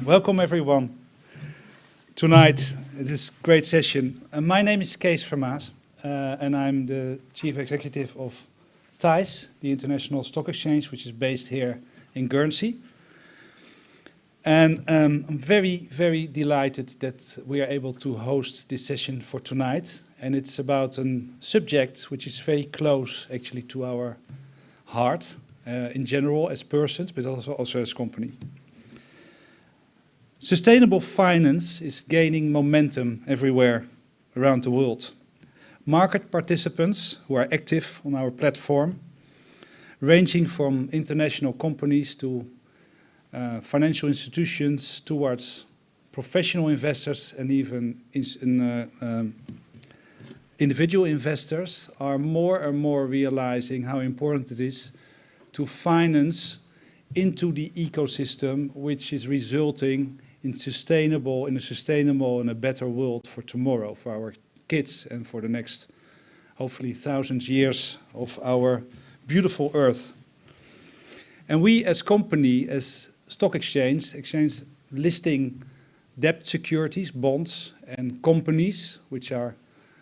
Welcome everyone. Tonight, this great session. My name is Kees Vermaas, and I'm the Chief Executive of TISE, the International Stock Exchange, which is based here in Guernsey. And I'm very, very delighted that we are able to host this session for tonight. And it's about a subject which is very close, actually, to our heart, in general, as persons, but also as company. Sustainable finance is gaining momentum everywhere around the world. Market participants who are active on our platform, ranging from international companies to financial institutions towards professional investors and even individual investors, are more and more realizing how important it is to finance into the ecosystem, which is resulting in a sustainable and a better world for tomorrow, for our kids and for the next, hopefully, 1,000 years of our beautiful earth. And we as company, as stock exchange listing debt securities, bonds and companies which are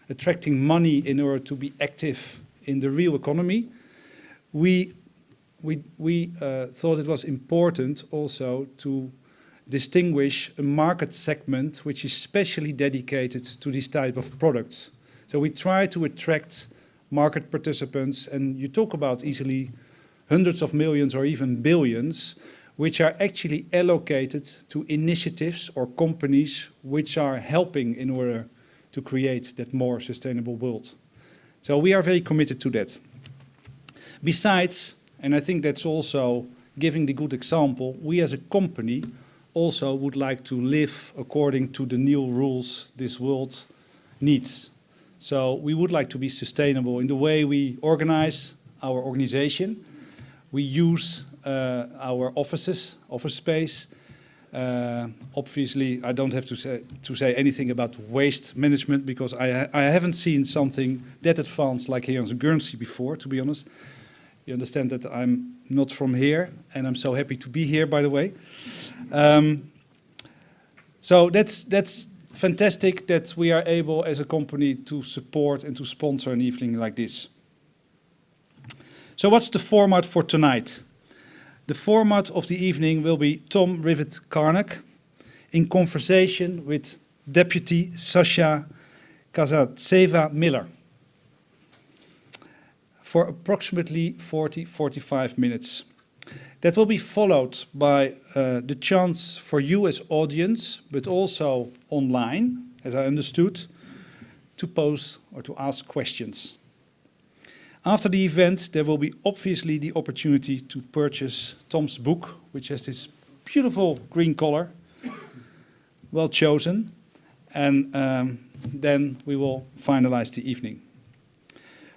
attracting money in order to be active in the real economy, we thought it was important also to distinguish a market segment which is specially dedicated to this type of products. So we try to attract market participants, and you talk about easily hundreds of millions or even billions, which are actually allocated to initiatives or companies which are helping in order to create that more sustainable world. So we are very committed to that. Besides, and I think that's also giving the good example, we as a company also would like to live according to the new rules this world needs. So we would like to be sustainable in the way we organize our organization. We use our office space. Obviously, I don't have to say anything about waste management, because I haven't seen something that advanced like here in Guernsey before, to be honest. You understand that I'm not from here, and I'm so happy to be here, by the way. So that's fantastic that we are able as a company to support and to sponsor an evening like this. So what's the format for tonight? The format of the evening will be Tom Rivett-Carnac in conversation with Deputy Sasha Kazatseva-Miller for approximately 40-45 minutes. That will be followed by the chance for you as audience, but also online, as I understood, to pose or to ask questions. After the event, there will be obviously the opportunity to purchase Tom's book, which has this beautiful green color, well chosen, and then we will finalize the evening.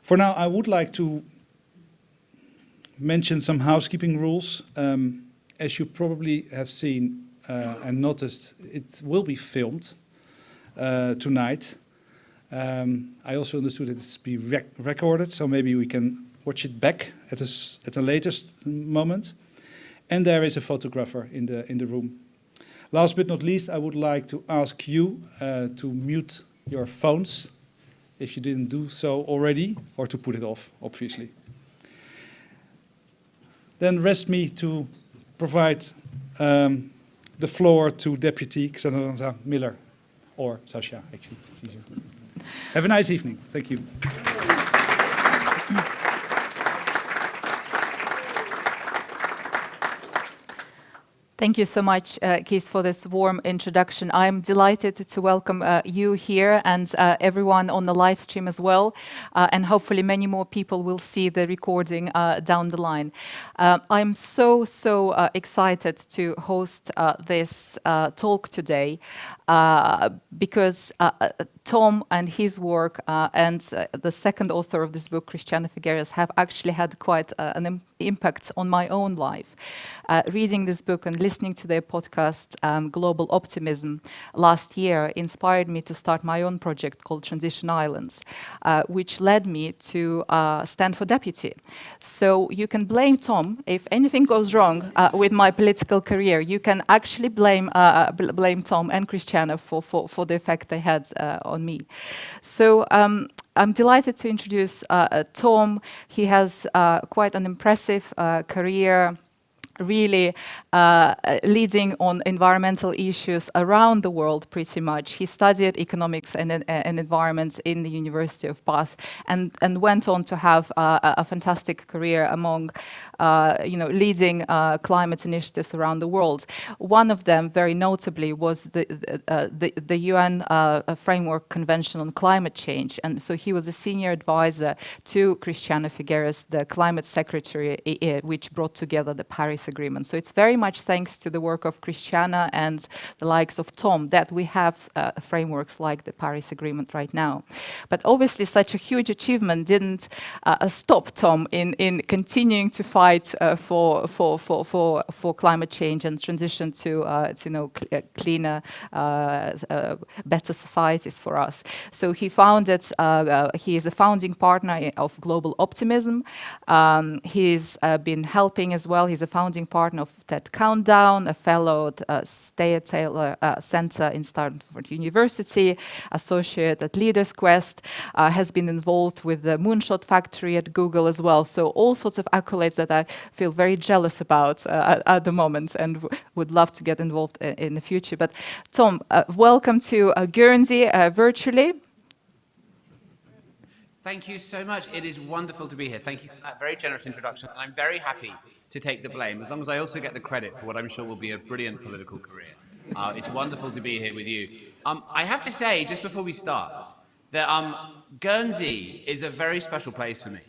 For now, I would like to mention some housekeeping rules. As you probably have seen and noticed, it will be filmed tonight. I also understood that it's be recorded, so maybe we can watch it back at a later moment. And there is a photographer in the room. Last but not least, I would like to ask you to mute your phones if you didn't do so already, or to put it off, obviously. Then rest me to provide the floor to Deputy Kazatseva-Miller, or Sasha, actually, it's easier. Have a nice evening. Thank you. Thank you so much, Kees, for this warm introduction. I'm delighted to welcome you here and everyone on the live stream as well. And hopefully many more people will see the recording down the line. I'm so excited to host this talk today because Tom and his work and the second author of this book, Christiana Figueres, have actually had quite an impact on my own life. Reading this book and listening to their podcast, Global Optimism, last year inspired me to start my own project called Transition Islands, which led me to stand for deputy. So you can blame Tom if anything goes wrong with my political career. You can actually blame Tom and Christiana for the effect they had on me. So I'm delighted to introduce Tom. He has quite an impressive career, really leading on environmental issues around the world pretty much. He studied economics and environment in the University of Bath and went on to have a fantastic career among leading climate initiatives around the world. One of them, very notably, was the UN Framework Convention on Climate Change. And so he was a senior advisor to Christiana Figueres, the climate secretary, which brought together the Paris Agreement. So it's very much thanks to the work of Christiana and the likes of Tom that we have frameworks like the Paris Agreement right now. But obviously such a huge achievement didn't stop Tom in continuing to fight for climate change and transition to cleaner, better societies for us. So he founded, he is a founding partner of Global Optimism. He's been helping as well. He's a founding partner of TED Countdown, a fellow at Steyer Taylor Center in Stanford University, associate at Leaders Quest, has been involved with the Moonshot Factory at Google as well. So all sorts of accolades that I feel very jealous about at the moment and would love to get involved in the future. But Tom, welcome to Guernsey virtually. Thank you so much. It is wonderful to be here. Thank you for that very generous introduction. And I'm very happy to take the blame, as long as I also get the credit for what I'm sure will be a brilliant political career. It's wonderful to be here with you. I have to say, just before we start, that Guernsey is a very special place for me.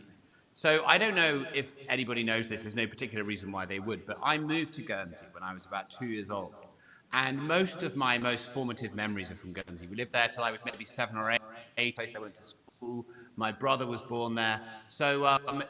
So I don't know if anybody knows this. There's no particular reason why they would, but I moved to Guernsey when I was about 2 years old. And most of my most formative memories are from Guernsey. We lived there till I was maybe 7 or 8. I went to school. My brother was born there. So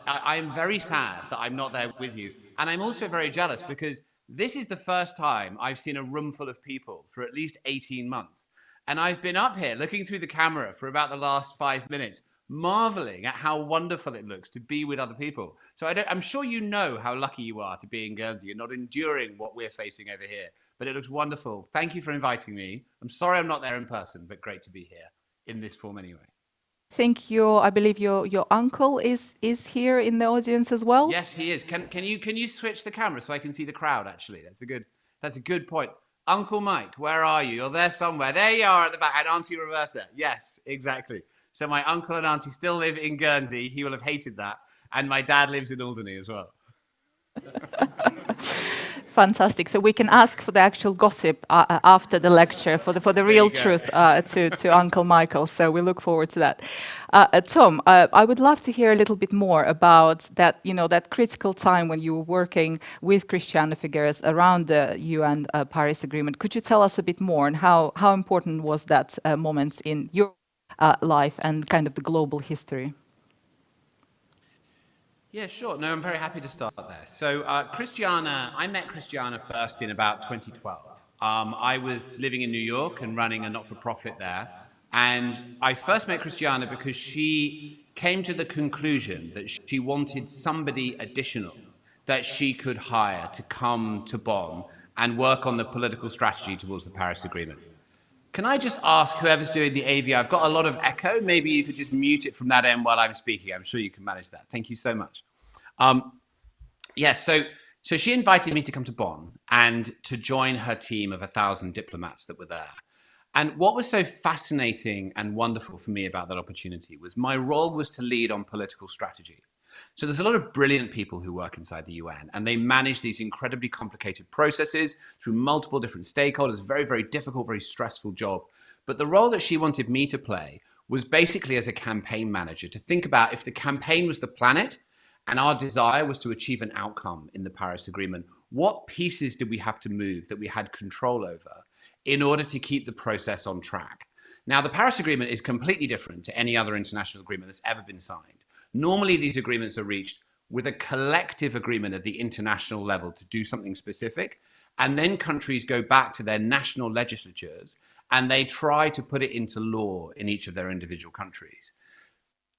I'm very sad that I'm not there with you. And I'm also very jealous because this is the first time I've seen a room full of people for at least 18 months. And I've been up here looking through the camera for about the last 5 minutes, marveling at how wonderful it looks to be with other people. So I'm sure you know how lucky you are to be in Guernsey and not enduring what we're facing over here. But it looks wonderful. Thank you for inviting me. I'm sorry I'm not there in person, but great to be here in this form anyway. I believe your uncle is here in the audience as well. Yes, he is. Can you switch the camera so I can see the crowd? Actually, that's a good point. Uncle Mike, where are you? You're there somewhere. There you are at the back. And Auntie Roberta. Yes, exactly. So my uncle and auntie still live in Guernsey. He will have hated that. And my dad lives in Alderney as well. Fantastic. So we can ask for the actual gossip after the lecture, for the real truth to Uncle Michael. So we look forward to that. Tom, I would love to hear a little bit more about that. That critical time when you were working with Christiana Figueres around the UN Paris Agreement. Could you tell us a bit more, and how important was that moment in your life and kind of the global history? Yeah, sure. No, I'm very happy to start there. So I met Christiana first in about 2012. I was living in New York and running a not-for-profit there. And I first met Christiana because she came to the conclusion that she wanted somebody additional that she could hire to come to Bonn and work on the political strategy towards the Paris Agreement. Can I just ask whoever's doing the AV, I've got a lot of echo. Maybe you could just mute it from that end while I'm speaking. I'm sure you can manage that. Thank you so much. Yes, so she invited me to come to Bonn and to join her team of 1,000 diplomats that were there. And what was so fascinating and wonderful for me about that opportunity was my role was to lead on political strategy. So there's a lot of brilliant people who work inside the UN, and they manage these incredibly complicated processes through multiple different stakeholders, very, very difficult, very stressful job. But the role that she wanted me to play was basically as a campaign manager, to think about if the campaign was the planet and our desire was to achieve an outcome in the Paris Agreement, what pieces did we have to move that we had control over in order to keep the process on track? Now, the Paris Agreement is completely different to any other international agreement that's ever been signed. Normally, these agreements are reached with a collective agreement at the international level to do something specific. And then countries go back to their national legislatures and they try to put it into law in each of their individual countries.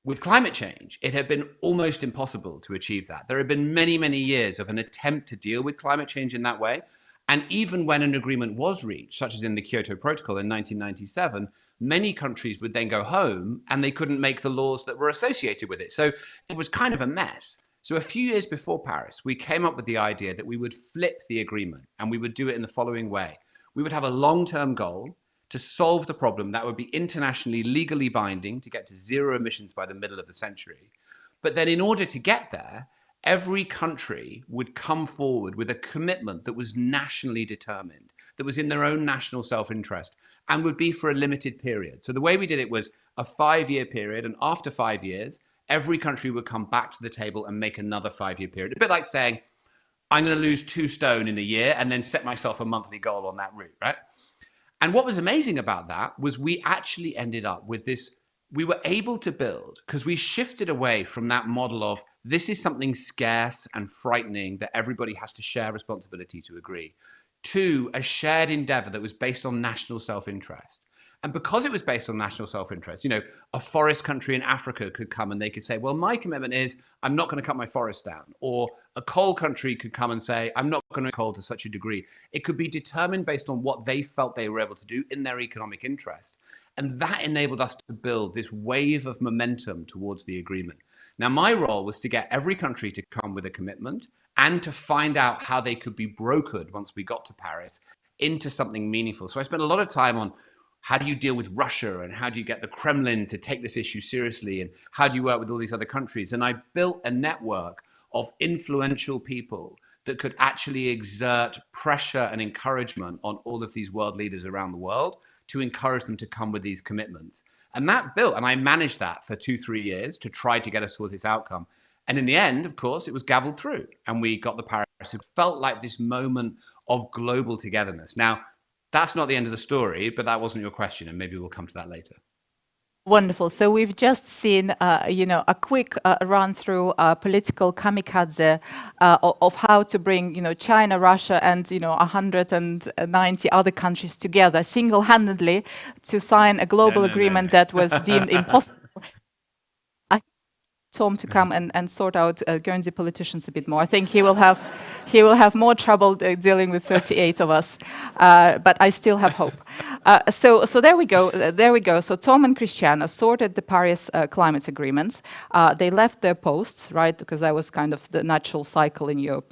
With climate change, it had been almost impossible to achieve that. There have been many, many years of an attempt to deal with climate change in that way. And even when an agreement was reached, such as in the Kyoto Protocol in 1997, many countries would then go home and they couldn't make the laws that were associated with it. So it was kind of a mess. So a few years before Paris, we came up with the idea that we would flip the agreement and we would do it in the following way. We would have a long-term goal to solve the problem that would be internationally legally binding to get to zero emissions by the middle of the century. But then in order to get there, every country would come forward with a commitment that was nationally determined, that was in their own national self-interest, and would be for a limited period. So the way we did it was a 5-year period, and after 5 years, every country would come back to the table and make another 5-year period. A bit like saying, I'm going to lose 2 stone in a year and then set myself a monthly goal on that route, right? And what was amazing about that was we actually ended up with this, we were able to build, because we shifted away from that model of this is something scarce and frightening that everybody has to share responsibility to agree, to a shared endeavor that was based on national self-interest. And because it was based on national self-interest, you know, a forest country in Africa could come and they could say, well, my commitment is I'm not going to cut my forest down. Or a coal country could come and say, I'm not going to coal to such a degree. It could be determined based on what they felt they were able to do in their economic interest. And that enabled us to build this wave of momentum towards the agreement. Now, my role was to get every country to come with a commitment and to find out how they could be brokered once we got to Paris into something meaningful. So I spent a lot of time on how do you deal with Russia and how do you get the Kremlin to take this issue seriously and how do you work with all these other countries? And I built a network of influential people that could actually exert pressure and encouragement on all of these world leaders around the world to encourage them to come with these commitments. And that built, and I managed that for 2-3 years to try to get us towards this outcome. And in the end, of course, it was gavelled through and we got the Paris. It felt like this moment of global togetherness. Now, that's not the end of the story, but that wasn't your question, and maybe we'll come to that later. Wonderful. So we've just seen, a quick run through political kamikaze of how to bring, China, Russia, and 190 other countries together single-handedly to sign a global agreement that was deemed impossible. Tom to come and sort out Guernsey politicians a bit more. I think he will have more trouble dealing with 38 of us, but I still have hope. So there we go. So Tom and Christiana sorted the Paris climate agreements. They left their posts, right, because that was kind of the natural cycle in your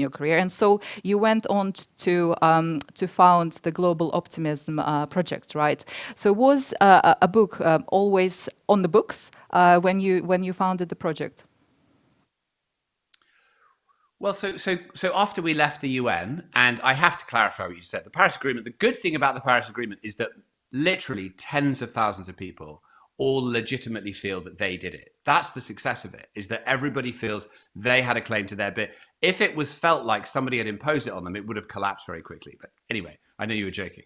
career. And so you went on to found the Global Optimism project, right? So was a book always on the books when you founded the project? Well, so after we left the UN, and I have to clarify what you said, the Paris Agreement, the good thing about the Paris Agreement is that literally tens of thousands of people all legitimately feel that they did it. That's the success of it, is that everybody feels they had a claim to their bit. If it was felt like somebody had imposed it on them, it would have collapsed very quickly. But anyway, I know you were joking.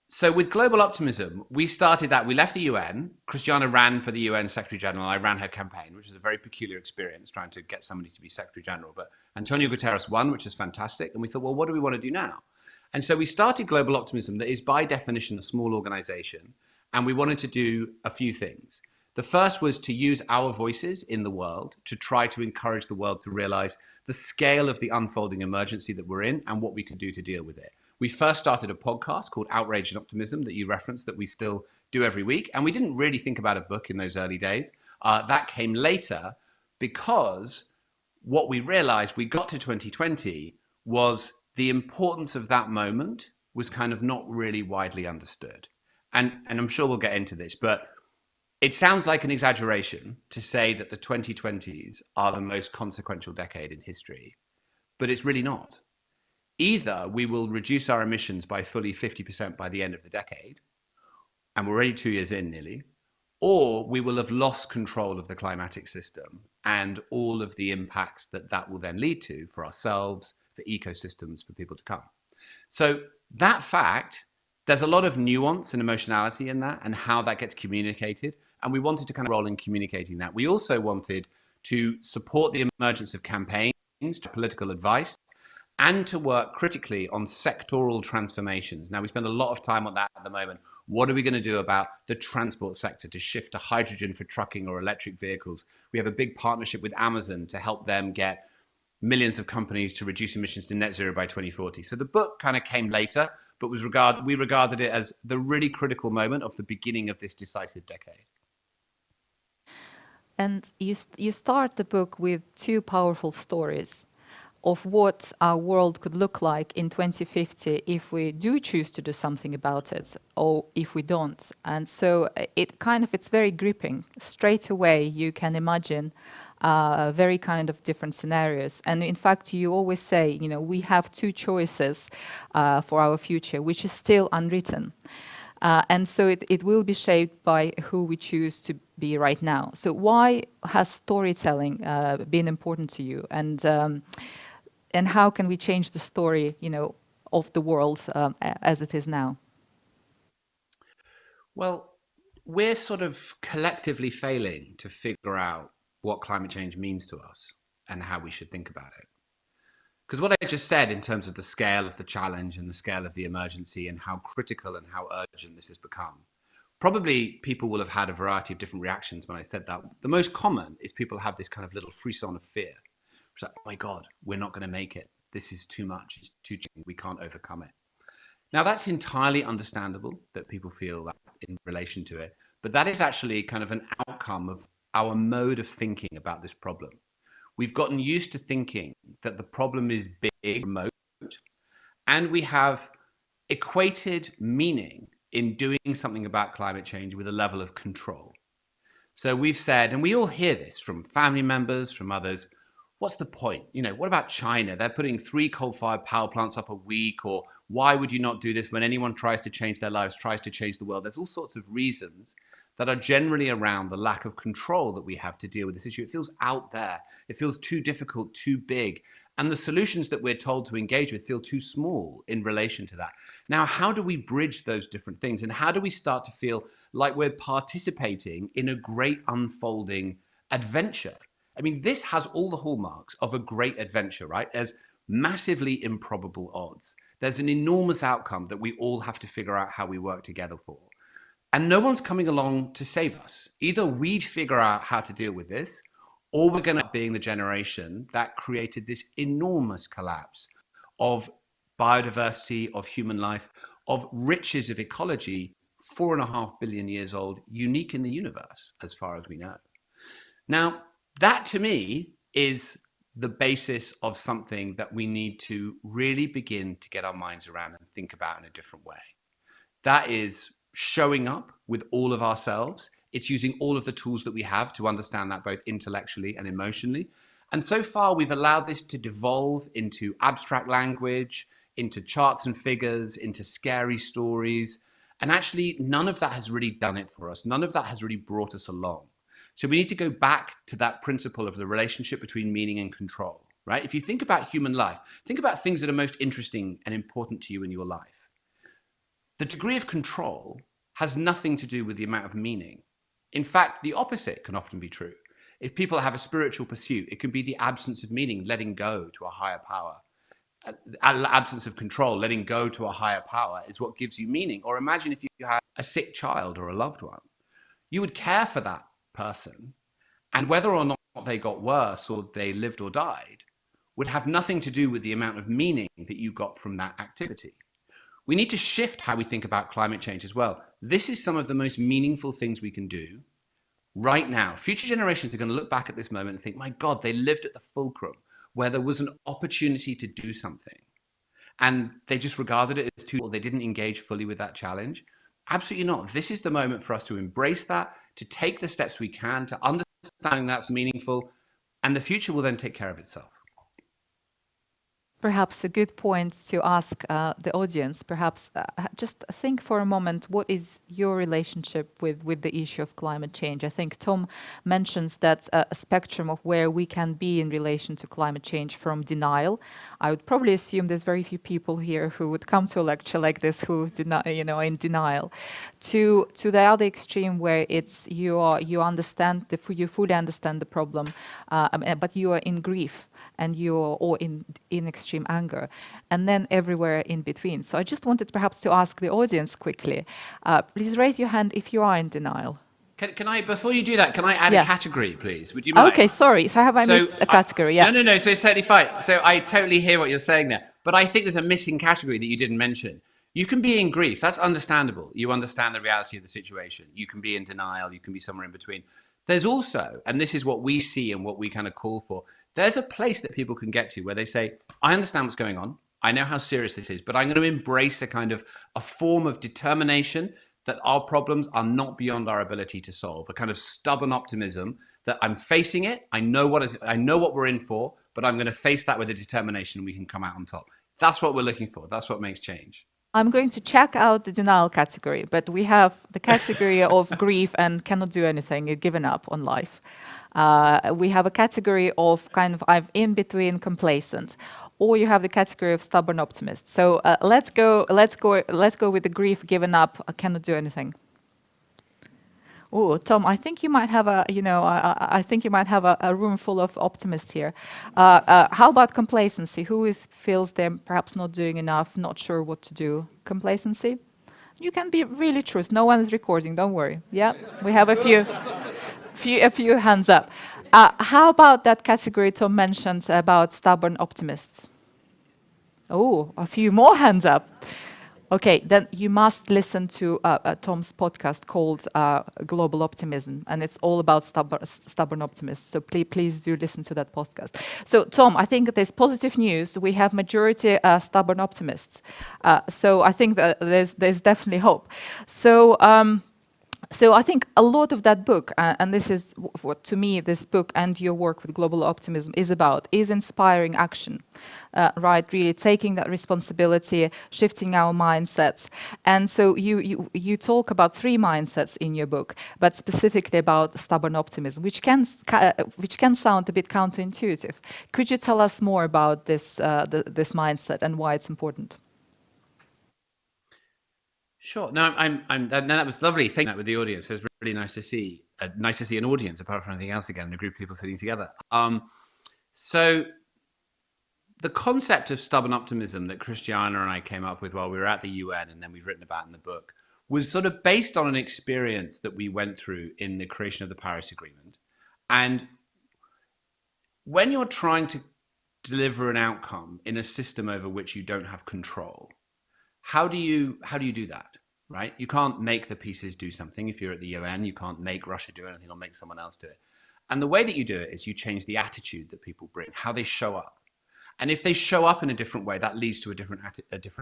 So with Global Optimism, we started that. We left the UN. Christiana ran for the UN Secretary General. I ran her campaign, which is a very peculiar experience, trying to get somebody to be Secretary General. But Antonio Guterres won, which is fantastic. And we thought, well, what do we want to do now? And so we started Global Optimism, that is by definition a small organization. And we wanted to do a few things. The first was to use our voices in the world to try to encourage the world to realize the scale of the unfolding emergency that we're in and what we could do to deal with it. We first started a podcast called Outrage and Optimism that you referenced that we still do every week. And we didn't really think about a book in those early days. That came later because what we realized we got to 2020 was the importance of that moment was kind of not really widely understood. And I'm sure we'll get into this, but it sounds like an exaggeration to say that the 2020s are the most consequential decade in history, but it's really not. Either we will reduce our emissions by fully 50% by the end of the decade, and we're already 2 years in nearly, or we will have lost control of the climatic system and all of the impacts that that will then lead to for ourselves, for ecosystems, for people to come. So that fact, there's a lot of nuance and emotionality in that and how that gets communicated. And we wanted to kind of roll in communicating that. We also wanted to support the emergence of campaigns, political advice, and to work critically on sectoral transformations. Now, we spend a lot of time on that at the moment. What are we going to do about the transport sector to shift to hydrogen for trucking or electric vehicles? We have a big partnership with Amazon to help them get millions of companies to reduce emissions to net zero by 2040. So the book kind of came later, but we regarded it as the really critical moment of the beginning of this decisive decade. And you start the book with two powerful stories of what our world could look like in 2050 if we do choose to do something about it, or if we don't. And so it's very gripping. Straight away, you can imagine very kind of different scenarios. And in fact, you always say, we have two choices for our future, which is still unwritten. And so it will be shaped by who we choose to be right now. So why has storytelling been important to you? And how can we change the story, of the world as it is now? Well, we're sort of collectively failing to figure out what climate change means to us and how we should think about it. Because what I just said in terms of the scale of the challenge and the scale of the emergency and how critical and how urgent this has become, probably people will have had a variety of different reactions when I said that. The most common is people have this kind of little frisson of fear. It's like, oh my God, we're not going to make it. This is too much. It's too challenging. We can't overcome it. Now, that's entirely understandable that people feel that in relation to it. But that is actually kind of an outcome of our mode of thinking about this problem. We've gotten used to thinking that the problem is big, remote, and we have equated meaning in doing something about climate change with a level of control. So we've said, and we all hear this from family members, from others, what's the point? What about China? They're putting 3 coal-fired power plants up a week, or why would you not do this when anyone tries to change their lives, tries to change the world? There's all sorts of reasons that are generally around the lack of control that we have to deal with this issue. It feels out there. It feels too difficult, too big. And the solutions that we're told to engage with feel too small in relation to that. Now, how do we bridge those different things? And how do we start to feel like we're participating in a great unfolding adventure? I mean, this has all the hallmarks of a great adventure, right? There's massively improbable odds. There's an enormous outcome that we all have to figure out how we work together for. And no one's coming along to save us. Either we figure out how to deal with this, or we're going to be the generation that created this enormous collapse of biodiversity, of human life, of riches of ecology, 4.5 billion years old, unique in the universe, as far as we know. Now, that to me is the basis of something that we need to really begin to get our minds around and think about in a different way. That is showing up with all of ourselves. It's using all of the tools that we have to understand that both intellectually and emotionally. And so far, we've allowed this to devolve into abstract language, into charts and figures, into scary stories. And actually, none of that has really done it for us. None of that has really brought us along. So we need to go back to that principle of the relationship between meaning and control, right? If you think about human life, think about things that are most interesting and important to you in your life. The degree of control has nothing to do with the amount of meaning. In fact, the opposite can often be true. If people have a spiritual pursuit, it can be the absence of meaning, letting go to a higher power. Absence of control, letting go to a higher power is what gives you meaning. Or imagine if you had a sick child or a loved one. You would care for that person, and whether or not they got worse or they lived or died would have nothing to do with the amount of meaning that you got from that activity. We need to shift how we think about climate change as well. This is some of the most meaningful things we can do right now. Future generations are going to look back at this moment and think, my God, they lived at the fulcrum where there was an opportunity to do something. And they just regarded it as too, or they didn't engage fully with that challenge. Absolutely not. This is the moment for us to embrace that, to take the steps we can, to understanding that's meaningful, and the future will then take care of itself. Perhaps a good point to ask the audience, perhaps just think for a moment, what is your relationship with the issue of climate change? I think Tom mentions that a spectrum of where we can be in relation to climate change, from denial. I would probably assume there's very few people here who would come to a lecture like this who in denial, to the other extreme where it's you fully understand the problem, but you are in grief. and you're or in extreme anger, and then everywhere in between. So I just wanted perhaps to ask the audience quickly, please raise your hand if you are in denial. Can I, before you do that, can I add Yeah. a category, please? Would you mind? Okay, sorry. So have I missed a category? Yeah. No, so it's totally fine. So I totally hear what you're saying there. But I think there's a missing category that you didn't mention. You can be in grief. That's understandable. You understand the reality of the situation. You can be in denial. You can be somewhere in between. There's also, and this is what we see and what we kind of call for, there's a place that people can get to where they say, I understand what's going on. I know how serious this is, but I'm going to embrace a form of determination that our problems are not beyond our ability to solve, a kind of stubborn optimism that I'm facing it. I know what we're in for, but I'm going to face that with a determination and we can come out on top. That's what we're looking for. That's what makes change. I'm going to check out the denial category, but we have the category of grief and cannot do anything, given up on life. We have a category of kind of I'm in between complacent, or you have the category of stubborn optimist. So let's go with the grief, given up, cannot do anything. Oh, Tom, I think you might have I think you might have a room full of optimists here. How about complacency? Who feels they're perhaps not doing enough, not sure what to do? Complacency? You can be really truth. No one is recording. Don't worry. Yeah, we have a few hands up. How about that category Tom mentioned about stubborn optimists? Oh, a few more hands up. Okay, then you must listen to Tom's podcast called Global Optimism, and it's all about stubborn optimists. So please do listen to that podcast. So Tom, I think there's positive news. We have majority stubborn optimists. So I think that there's definitely hope. So I think a lot of that book, and this is what to me this book and your work with Global Optimism is about, is inspiring action, right? Really taking that responsibility, shifting our mindsets. And so you talk about 3 mindsets in your book, but specifically about stubborn optimism, which can sound a bit counterintuitive. Could you tell us more about this this mindset and why it's important? Sure. No, that was lovely. Thank you with the audience. It's really nice to see an audience apart from anything else again, and a group of people sitting together. So the concept of stubborn optimism that Christiana and I came up with while we were at the UN, and then we've written about in the book, was sort of based on an experience that we went through in the creation of the Paris Agreement. And when you're trying to deliver an outcome in a system over which you don't have control, how do you do that, right? You can't make the pieces do something. If you're at the UN, you can't make Russia do anything or make someone else do it. And the way that you do it is you change the attitude that people bring, how they show up. And if they show up in a different way, that leads to a different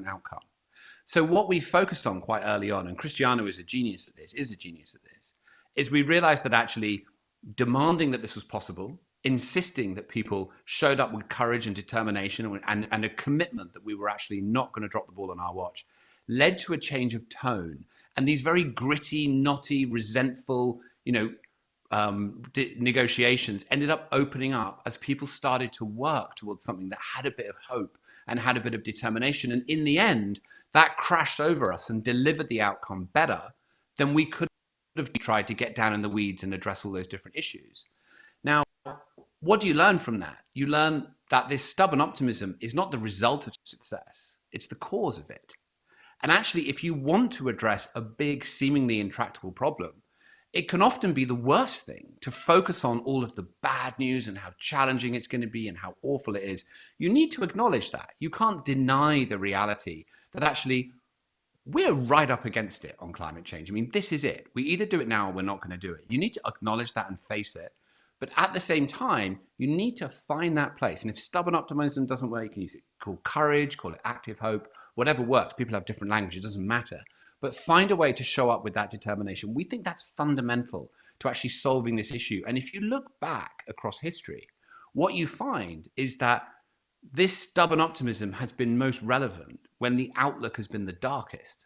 outcome. So what we focused on quite early on, and Christiana is a genius at this, is we realized that actually demanding that this was possible, insisting that people showed up with courage and determination and a commitment that we were actually not going to drop the ball on our watch, led to a change of tone. And these very gritty, knotty, resentful, negotiations ended up opening up as people started to work towards something that had a bit of hope and had a bit of determination. And in the end, that crashed over us and delivered the outcome better than we could have tried to get down in the weeds and address all those different issues. Now, what do you learn from that? You learn that this stubborn optimism is not the result of success. It's the cause of it. And actually, if you want to address a big, seemingly intractable problem, it can often be the worst thing to focus on all of the bad news and how challenging it's going to be and how awful it is. You need to acknowledge that. You can't deny the reality that actually we're right up against it on climate change. I mean, this is it. We either do it now or we're not going to do it. You need to acknowledge that and face it. But at the same time, you need to find that place. And if stubborn optimism doesn't work, you can use it, call courage, call it active hope, whatever works. People have different language, it doesn't matter. But find a way to show up with that determination. We think that's fundamental to actually solving this issue. And if you look back across history, what you find is that this stubborn optimism has been most relevant when the outlook has been the darkest.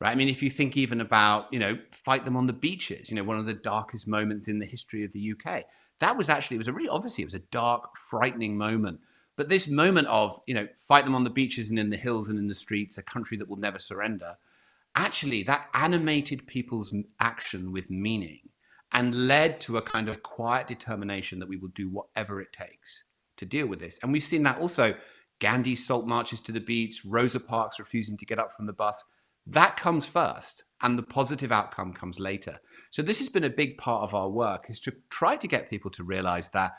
Right? I mean, if you think even about, fight them on the beaches, one of the darkest moments in the history of the UK. That was actually, it was a dark, frightening moment. But this moment of, fight them on the beaches and in the hills and in the streets, a country that will never surrender, actually that animated people's action with meaning and led to a kind of quiet determination that we will do whatever it takes. to deal with this. And we've seen that also. Gandhi's salt marches to the beach, Rosa Parks refusing to get up from the bus. That comes first, and the positive outcome comes later. So this has been a big part of our work, is to try to get people to realize that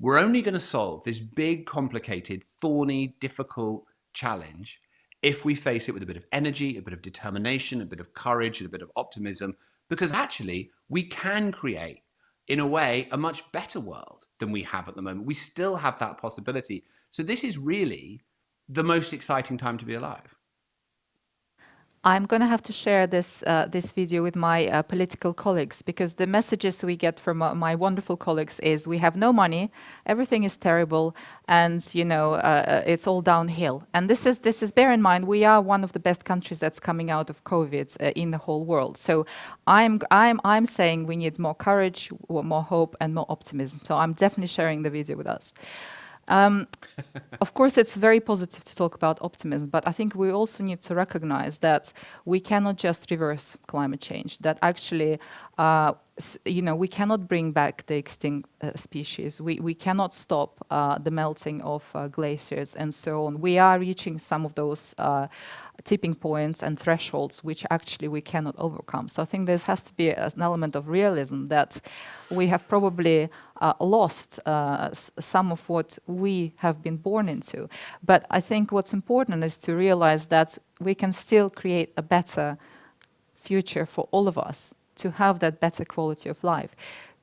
we're only going to solve this big, complicated, thorny, difficult challenge if we face it with a bit of energy, a bit of determination, a bit of courage, and a bit of optimism, because actually we can create, in a way, a much better world than we have at the moment. We still have that possibility. So this is really the most exciting time to be alive. I'm going to have to share this video with my political colleagues, because the messages we get from my wonderful colleagues is we have no money, everything is terrible, and it's all downhill. And this is bear in mind, we are one of the best countries that's coming out of COVID in the whole world. So I'm saying we need more courage, more hope, and more optimism. So I'm definitely sharing the video with us. Of course, it's very positive to talk about optimism, but I think we also need to recognize that we cannot just reverse climate change, that actually, we cannot bring back the extinct species. We cannot stop the melting of glaciers and so on. We are reaching some of those tipping points and thresholds which actually we cannot overcome. So I think there has to be an element of realism that we have probably lost some of what we have been born into. But I think what's important is to realize that we can still create a better future for all of us, to have that better quality of life.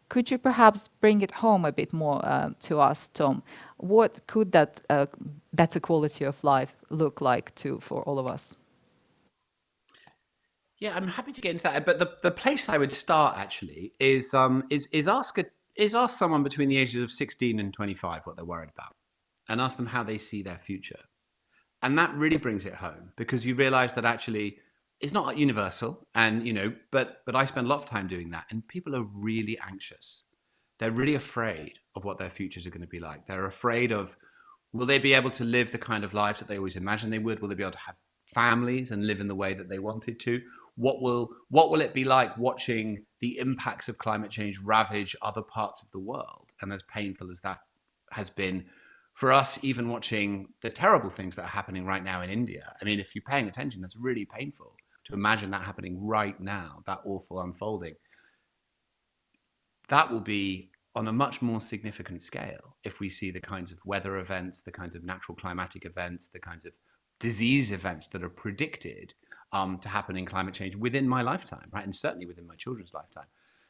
Could you perhaps bring it home a bit more to us, Tom? What could that better quality of life look like for all of us? Yeah, I'm happy to get into that. But the place I would start actually is ask someone between the ages of 16 and 25 what they're worried about, and ask them how they see their future. And that really brings it home, because you realize that actually it's not universal, and but I spend a lot of time doing that, and people are really anxious. They're really afraid of what their futures are going to be like. They're afraid of, will they be able to live the kind of lives that they always imagined they would? Will they be able to have families and live in the way that they wanted to? What will it be like watching the impacts of climate change ravage other parts of the world? And as painful as that has been for us, even watching the terrible things that are happening right now in India. I mean, if you're paying attention, that's really painful to imagine that happening right now, that awful unfolding. That will be on a much more significant scale if we see the kinds of weather events, the kinds of natural climatic events, the kinds of disease events that are predicted to happen in climate change within my lifetime, right? And certainly within my children's lifetime.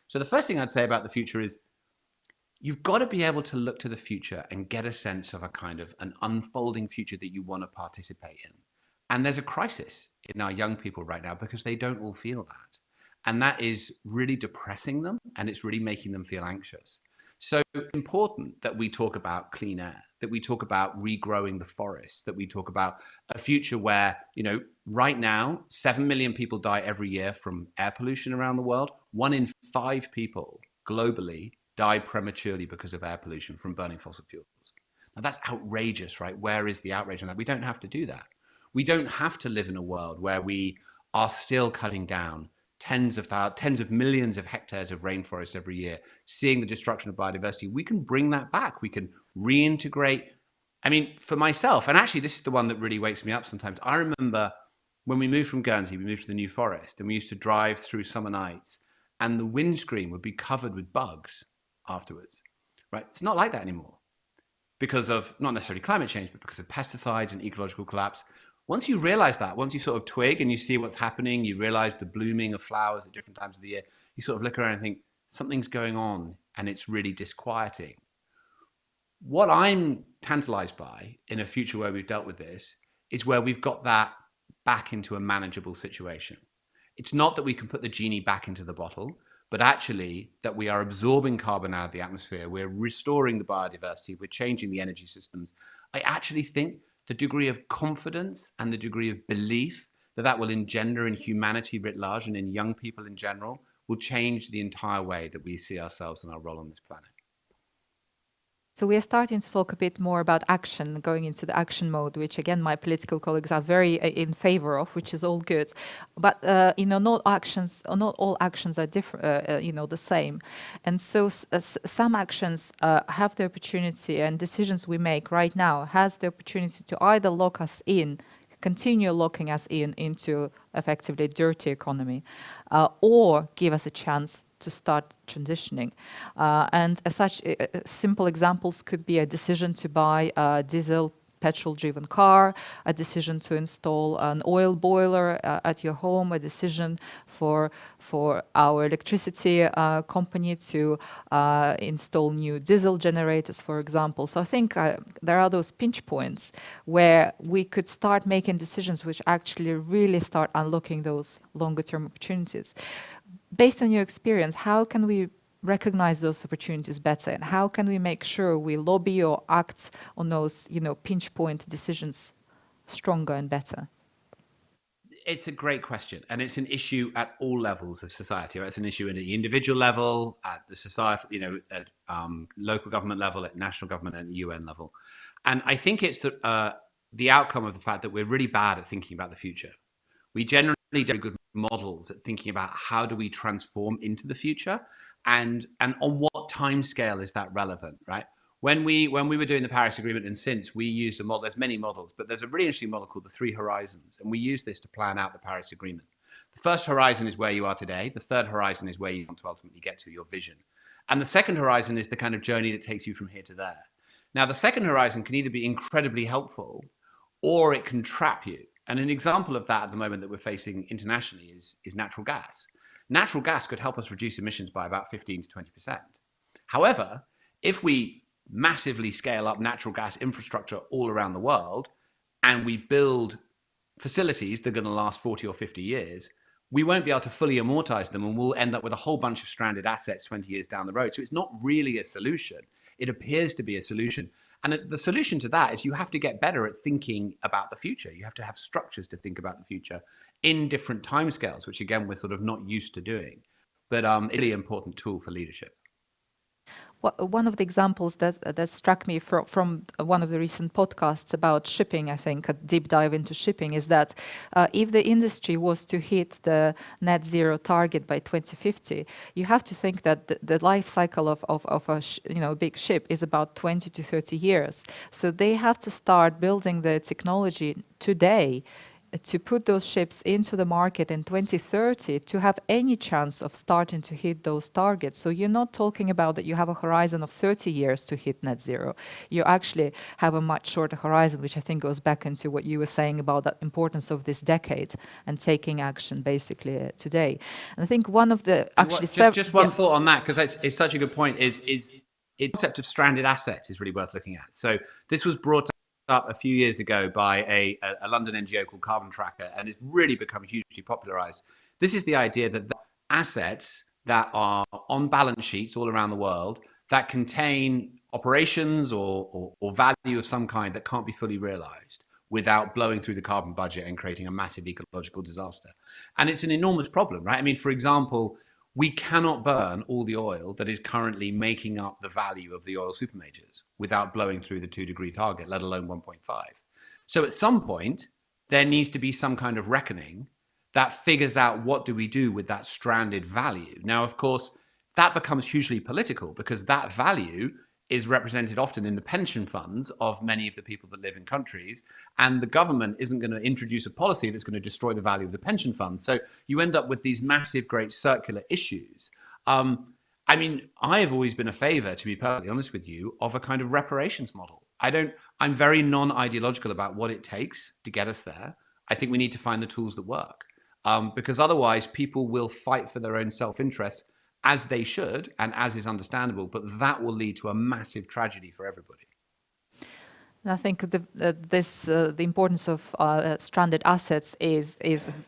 So the first thing I'd say about the future is you've got to be able to look to the future and get a sense of a kind of an unfolding future that you want to participate in. And there's a crisis in our young people right now because they don't all feel that. And that is really depressing them, and it's really making them feel anxious. So it's important that we talk about clean air, that we talk about regrowing the forest, that we talk about a future where, right now, 7 million people die every year from air pollution around the world. 1 in 5 people globally die prematurely because of air pollution from burning fossil fuels. Now that's outrageous, right? Where is the outrage on that? We don't have to do that. We don't have to live in a world where we are still cutting down tens of millions of hectares of rainforest every year, seeing the destruction of biodiversity. We can bring that back. We can reintegrate. I mean, for myself, and actually this is the one that really wakes me up sometimes. I remember when we moved from Guernsey, we moved to the New Forest, and we used to drive through summer nights, and the windscreen would be covered with bugs afterwards, right? It's not like that anymore because of not necessarily climate change, but because of pesticides and ecological collapse. Once you realize that, once you sort of twig and you see what's happening, you realize the blooming of flowers at different times of the year, you sort of look around and think something's going on, and it's really disquieting. What I'm tantalized by in a future where we've dealt with this is where we've got that back into a manageable situation. It's not that we can put the genie back into the bottle, but actually that we are absorbing carbon out of the atmosphere, we're restoring the biodiversity, we're changing the energy systems. I actually think the degree of confidence and the degree of belief that that will engender in humanity writ large and in young people in general will change the entire way that we see ourselves and our role on this planet. So we are starting to talk a bit more about action, going into the action mode, which again my political colleagues are very in favor of, which is all good. But not all actions are different, the same. And so some actions have the opportunity, and decisions we make right now has the opportunity to either lock us in, continue locking us into effectively dirty economy, or give us a chance to start transitioning. And as such, simple examples could be a decision to buy a diesel petrol-driven car, a decision to install an oil boiler at your home, a decision for our electricity company to install new diesel generators, for example. So I think there are those pinch points where we could start making decisions which actually really start unlocking those longer-term opportunities. Based on your experience, how can we recognize those opportunities better, and how can we make sure we lobby or act on those, pinch point decisions stronger and better? It's a great question, and it's an issue at all levels of society. Right? It's an issue at the individual level, at the society, at local government level, at national government, and UN level. And I think it's the outcome of the fact that we're really bad at thinking about the future. We generally do good models at thinking about how do we transform into the future, and on what time scale is that relevant, right? When we were doing the Paris Agreement, and since we used a model, there's many models, but there's a really interesting model called the 3 horizons, and we use this to plan out the Paris Agreement. The first horizon is where you are today. The third horizon is where you want to ultimately get to, your vision. And the second horizon is the kind of journey that takes you from here to there. Now, the second horizon can either be incredibly helpful or it can trap you. And an example of that at the moment that we're facing internationally is natural gas. Natural gas could help us reduce emissions by about 15 to 20%. However, if we massively scale up natural gas infrastructure all around the world and we build facilities that are going to last 40 or 50 years, we won't be able to fully amortize them, and we'll end up with a whole bunch of stranded assets 20 years down the road. So it's not really a solution. It appears to be a solution. And the solution to that is you have to get better at thinking about the future. You have to have structures to think about the future in different timescales, which again, we're sort of not used to doing. But it's a really important tool for leadership. One of the examples that struck me from one of the recent podcasts about shipping, I think, a deep dive into shipping, is that if the industry was to hit the net zero target by 2050, you have to think that the life cycle of a big ship is about 20 to 30 years. So they have to start building the technology today to put those ships into the market in 2030 to have any chance of starting to hit those targets. So you're not talking about that you have a horizon of 30 years to hit net zero. You actually have a much shorter horizon, which I think goes back into what you were saying about the importance of this decade and taking action basically today. And I think one of the actually... Just one thought on that, because it's such a good point, is the concept of stranded assets is really worth looking at. So this was brought up a few years ago by a London NGO called Carbon Tracker, and it's really become hugely popularized. This is the idea that the assets that are on balance sheets all around the world that contain operations or value of some kind that can't be fully realized without blowing through the carbon budget and creating a massive ecological disaster. And it's an enormous problem, right? I mean, for example, we cannot burn all the oil that is currently making up the value of the oil super majors without blowing through the 2-degree target, let alone 1.5. So at some point, there needs to be some kind of reckoning that figures out what do we do with that stranded value. Now, of course, that becomes hugely political because that value is represented often in the pension funds of many of the people that live in countries, and the government isn't going to introduce a policy that's going to destroy the value of the pension funds. So you end up with these massive, great circular issues. I mean, I have always been a favor, to be perfectly honest with you, of a kind of reparations model. I'm very non-ideological about what it takes to get us there. I think we need to find the tools that work, because otherwise people will fight for their own self-interest, as they should, and as is understandable, but that will lead to a massive tragedy for everybody. And I think the importance of stranded assets is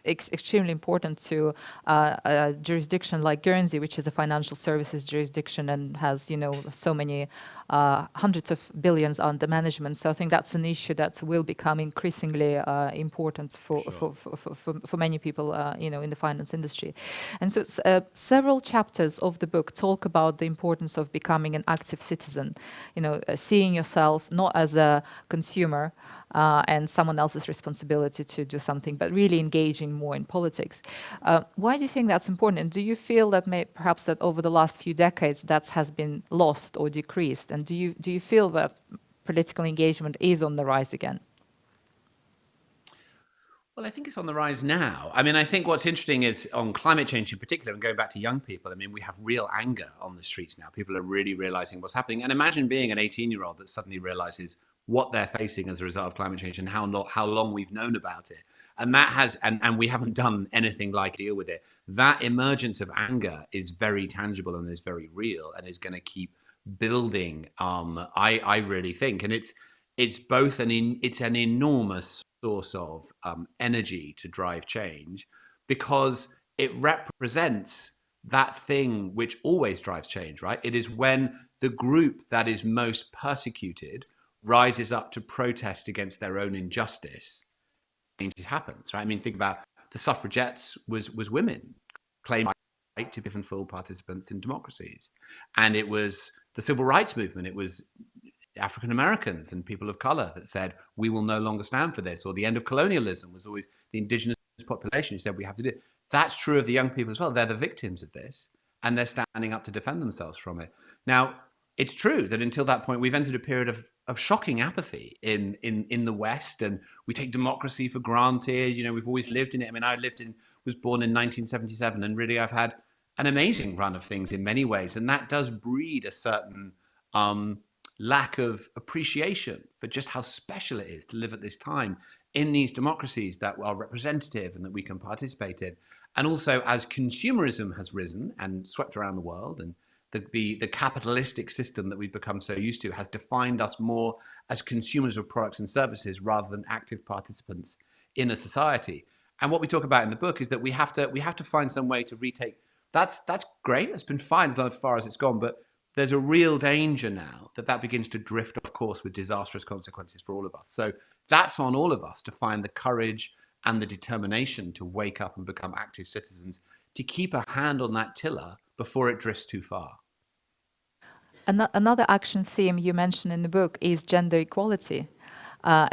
extremely important to a jurisdiction like Guernsey, which is a financial services jurisdiction and has so many hundreds of billions under management. So I think that's an issue that will become increasingly important for many people, in the finance industry. And so several chapters of the book talk about the importance of becoming an active citizen, seeing yourself not as a consumer and someone else's responsibility to do something, but really engaging more in politics. Why do you think that's important? And do you feel that perhaps that over the last few decades that has been lost or decreased? And do you feel that political engagement is on the rise again? Well, I think it's on the rise now. I mean, I think what's interesting is on climate change in particular, and going back to young people, I mean, we have real anger on the streets now. People are really realizing what's happening. And imagine being an 18-year-old that suddenly realizes what they're facing as a result of climate change and how long we've known about it. And that has, and we haven't done anything like deal with it. That emergence of anger is very tangible and is very real and is going to keep building. I really think, and it's both it's an enormous source of energy to drive change, because it represents that thing which always drives change, right? It is when the group that is most persecuted rises up to protest against their own injustice, change happens, right? I mean, think about the suffragettes was women claiming right to be given full participants in democracies. And it was the civil rights movement. It was African Americans and people of color that said, we will no longer stand for this. Or the end of colonialism was always the indigenous population who said, we have to do it. That's true of the young people as well. They're the victims of this, and they're standing up to defend themselves from it. Now, it's true that until that point, we've entered a period of shocking apathy in the West, and we take democracy for granted. We've always lived in it. I mean, was born in 1977, and really I've had an amazing run of things in many ways. And that does breed a certain lack of appreciation for just how special it is to live at this time in these democracies that are representative and that we can participate in. And also, as consumerism has risen and swept around the world, and the capitalistic system that we've become so used to has defined us more as consumers of products and services rather than active participants in a society. And what we talk about in the book is that we have to find some way to retake. That's great. It's been fine as far as it's gone, but there's a real danger now that begins to drift off course with disastrous consequences for all of us. So that's on all of us to find the courage and the determination to wake up and become active citizens, to keep a hand on that tiller before it drifts too far. Another action theme you mentioned in the book is gender equality,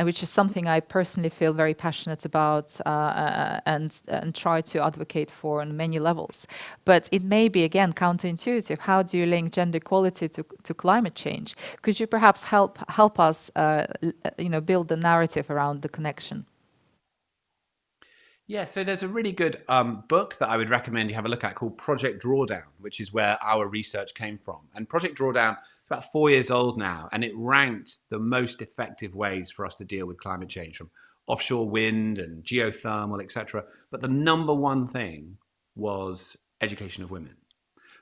which is something I personally feel very passionate about and try to advocate for on many levels. But it may be, again, counterintuitive. How do you link gender equality to climate change? Could you perhaps help us build the narrative around the connection? Yeah, so there's a really good book that I would recommend you have a look at called Project Drawdown, which is where our research came from. And Project Drawdown is about 4 years old now, and it ranked the most effective ways for us to deal with climate change, from offshore wind and geothermal, etc. But the number one thing was education of women.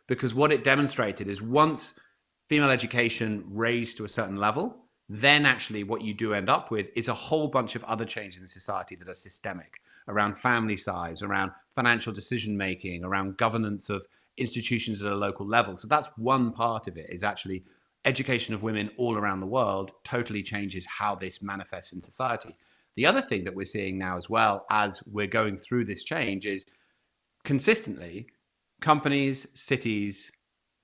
Because what it demonstrated is once female education raised to a certain level, then actually what you do end up with is a whole bunch of other changes in society that are systemic, around family size, around financial decision making, around governance of institutions at a local level. So that's one part of it, is actually education of women all around the world totally changes how this manifests in society. The other thing that we're seeing now as well as we're going through this change is consistently companies, cities,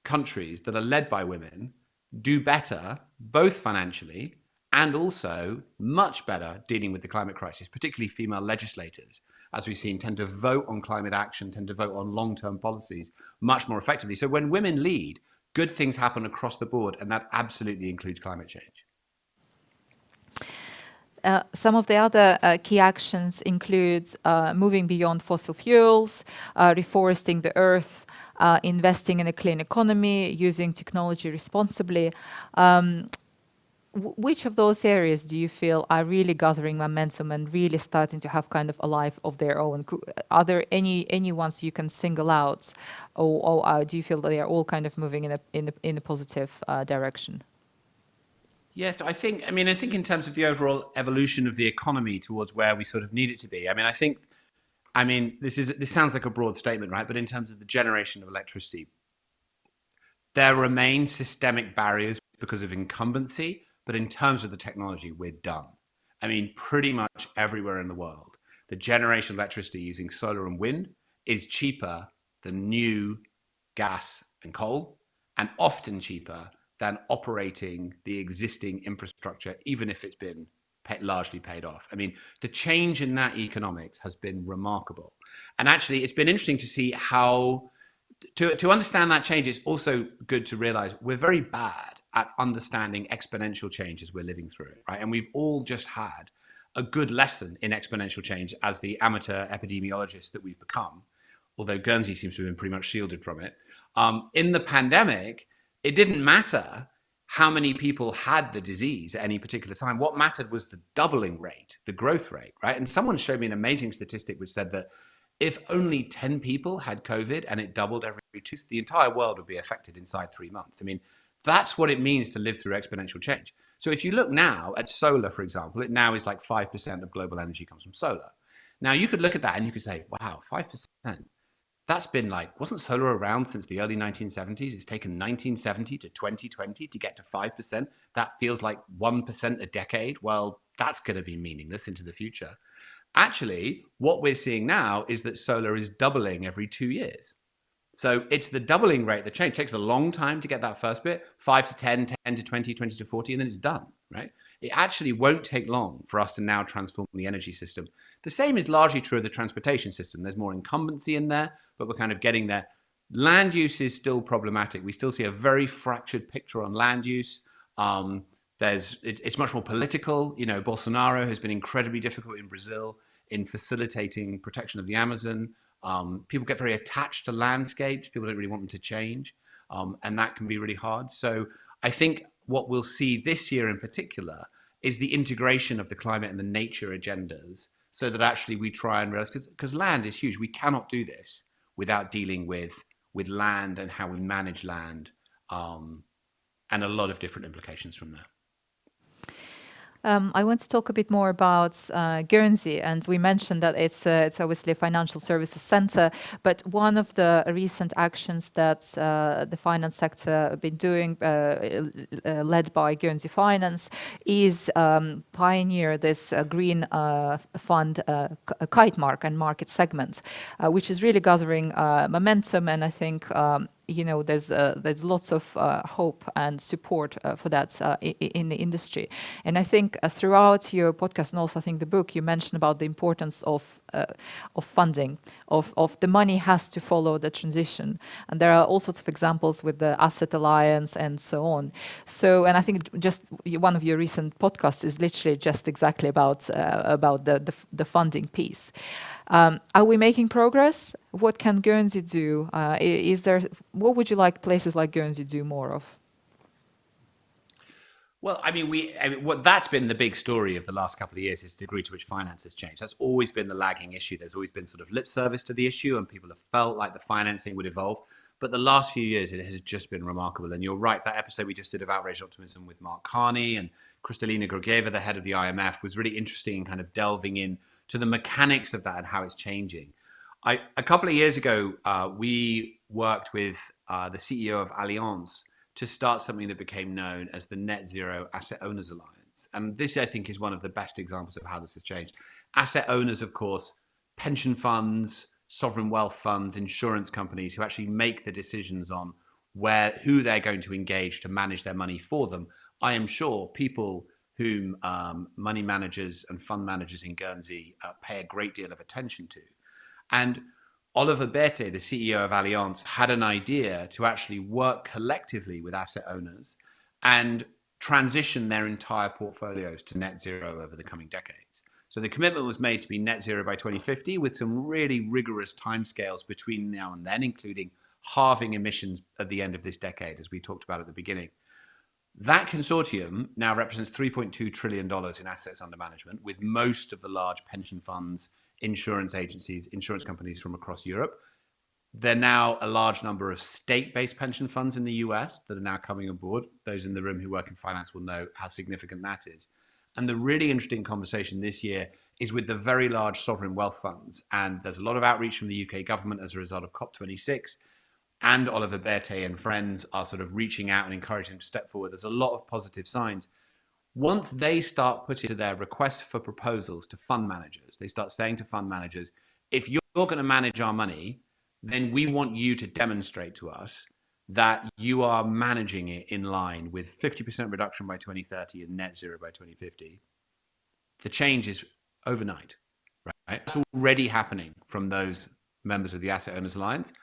countries that are led by women do better, both financially and also much better dealing with the climate crisis, particularly female legislators, as we've seen, tend to vote on climate action, tend to vote on long-term policies much more effectively. So when women lead, good things happen across the board, and that absolutely includes climate change. Some of the other key actions include moving beyond fossil fuels, reforesting the earth, investing in a clean economy, using technology responsibly. Which of those areas do you feel are really gathering momentum and really starting to have kind of a life of their own? Are there any ones you can single out, or do you feel that they are all kind of moving in a positive direction? Yes, I think in terms of the overall evolution of the economy towards where we sort of need it to be. This sounds like a broad statement, right? But in terms of the generation of electricity, there remain systemic barriers because of incumbency, but in terms of the technology, we're done. I mean, pretty much everywhere in the world, the generation of electricity using solar and wind is cheaper than new gas and coal, and often cheaper than operating the existing infrastructure, even if it's been largely paid off. I mean, the change in that economics has been remarkable. And actually, it's been interesting to see how, to understand that change, it's also good to realize we're very bad at understanding exponential changes we're living through, right? And we've all just had a good lesson in exponential change as the amateur epidemiologists that we've become, although Guernsey seems to have been pretty much shielded from it. In the pandemic, it didn't matter how many people had the disease at any particular time. What mattered was the doubling rate, the growth rate, right? And someone showed me an amazing statistic which said that if only 10 people had COVID and it doubled every 2, the entire world would be affected inside 3 months. I mean, that's what it means to live through exponential change. So if you look now at solar, for example, it now is like 5% of global energy comes from solar. Now you could look at that and you could say, wow, 5%. That's been like, wasn't solar around since the early 1970s? It's taken 1970 to 2020 to get to 5%. That feels like 1% a decade. Well, that's going to be meaningless into the future. Actually, what we're seeing now is that solar is doubling every 2 years. So it's the doubling rate that change. It takes a long time to get that first bit, 5 to 10, 10 to 20, 20 to 40, and then it's done, right? It actually won't take long for us to now transform the energy system. The same is largely true of the transportation system. There's more incumbency in there, but we're kind of getting there. Land use is still problematic. We still see a very fractured picture on land use. It's much more political. You know, Bolsonaro has been incredibly difficult in Brazil in facilitating protection of the Amazon. People get very attached to landscapes. People don't really want them to change. And that can be really hard. So I think what we'll see this year in particular is the integration of the climate and the nature agendas, so that actually we try and realize, because land is huge. We cannot do this without dealing with land and how we manage land, and a lot of different implications from that. I want to talk a bit more about Guernsey, and we mentioned that it's obviously a financial services center, but one of the recent actions that the finance sector have been doing, led by Guernsey Finance, is pioneer this green fund, kite and market segment, which is really gathering momentum, and I think there's lots of hope and support for that in the industry. And I think throughout your podcast and also I think the book, you mentioned about the importance of funding, of the money has to follow the transition. And there are all sorts of examples with the Asset Alliance and so on. So, and I think just one of your recent podcasts is literally just exactly about the funding piece. Are we making progress? What can Guernsey do? What would you like places like Guernsey do more of? Well, that's been the big story of the last couple of years is the degree to which finance has changed. That's always been the lagging issue. There's always been sort of lip service to the issue and people have felt like the financing would evolve. But the last few years, it has just been remarkable. And you're right, that episode we just did of Outraged Optimism with Mark Carney and Kristalina Georgieva, the head of the IMF, was really interesting in kind of delving in to the mechanics of that and how it's changing. A couple of years ago, we worked with the CEO of Allianz to start something that became known as the Net Zero Asset Owners Alliance. And this, I think, is one of the best examples of how this has changed. Asset owners, of course, pension funds, sovereign wealth funds, insurance companies who actually make the decisions on who they're going to engage to manage their money for them. I am sure people whom money managers and fund managers in Guernsey pay a great deal of attention to. And Oliver Bete, the CEO of Allianz, had an idea to actually work collectively with asset owners and transition their entire portfolios to net zero over the coming decades. So the commitment was made to be net zero by 2050 with some really rigorous timescales between now and then, including halving emissions at the end of this decade, as we talked about at the beginning. That consortium now represents $3.2 trillion in assets under management, with most of the large pension funds, insurance agencies, insurance companies from across Europe. There are now a large number of state-based pension funds in the US that are now coming aboard. Those in the room who work in finance will know how significant that is. And the really interesting conversation this year is with the very large sovereign wealth funds. And there's a lot of outreach from the UK government as a result of COP26. and Oliver Berthet and friends are sort of reaching out and encouraging them to step forward. There's a lot of positive signs. Once they start putting their requests for proposals to fund managers, they start saying to fund managers, if you're going to manage our money, then we want you to demonstrate to us that you are managing it in line with 50% reduction by 2030 and net zero by 2050. The change is overnight, right? It's already happening from those members of the Asset Owners Alliance.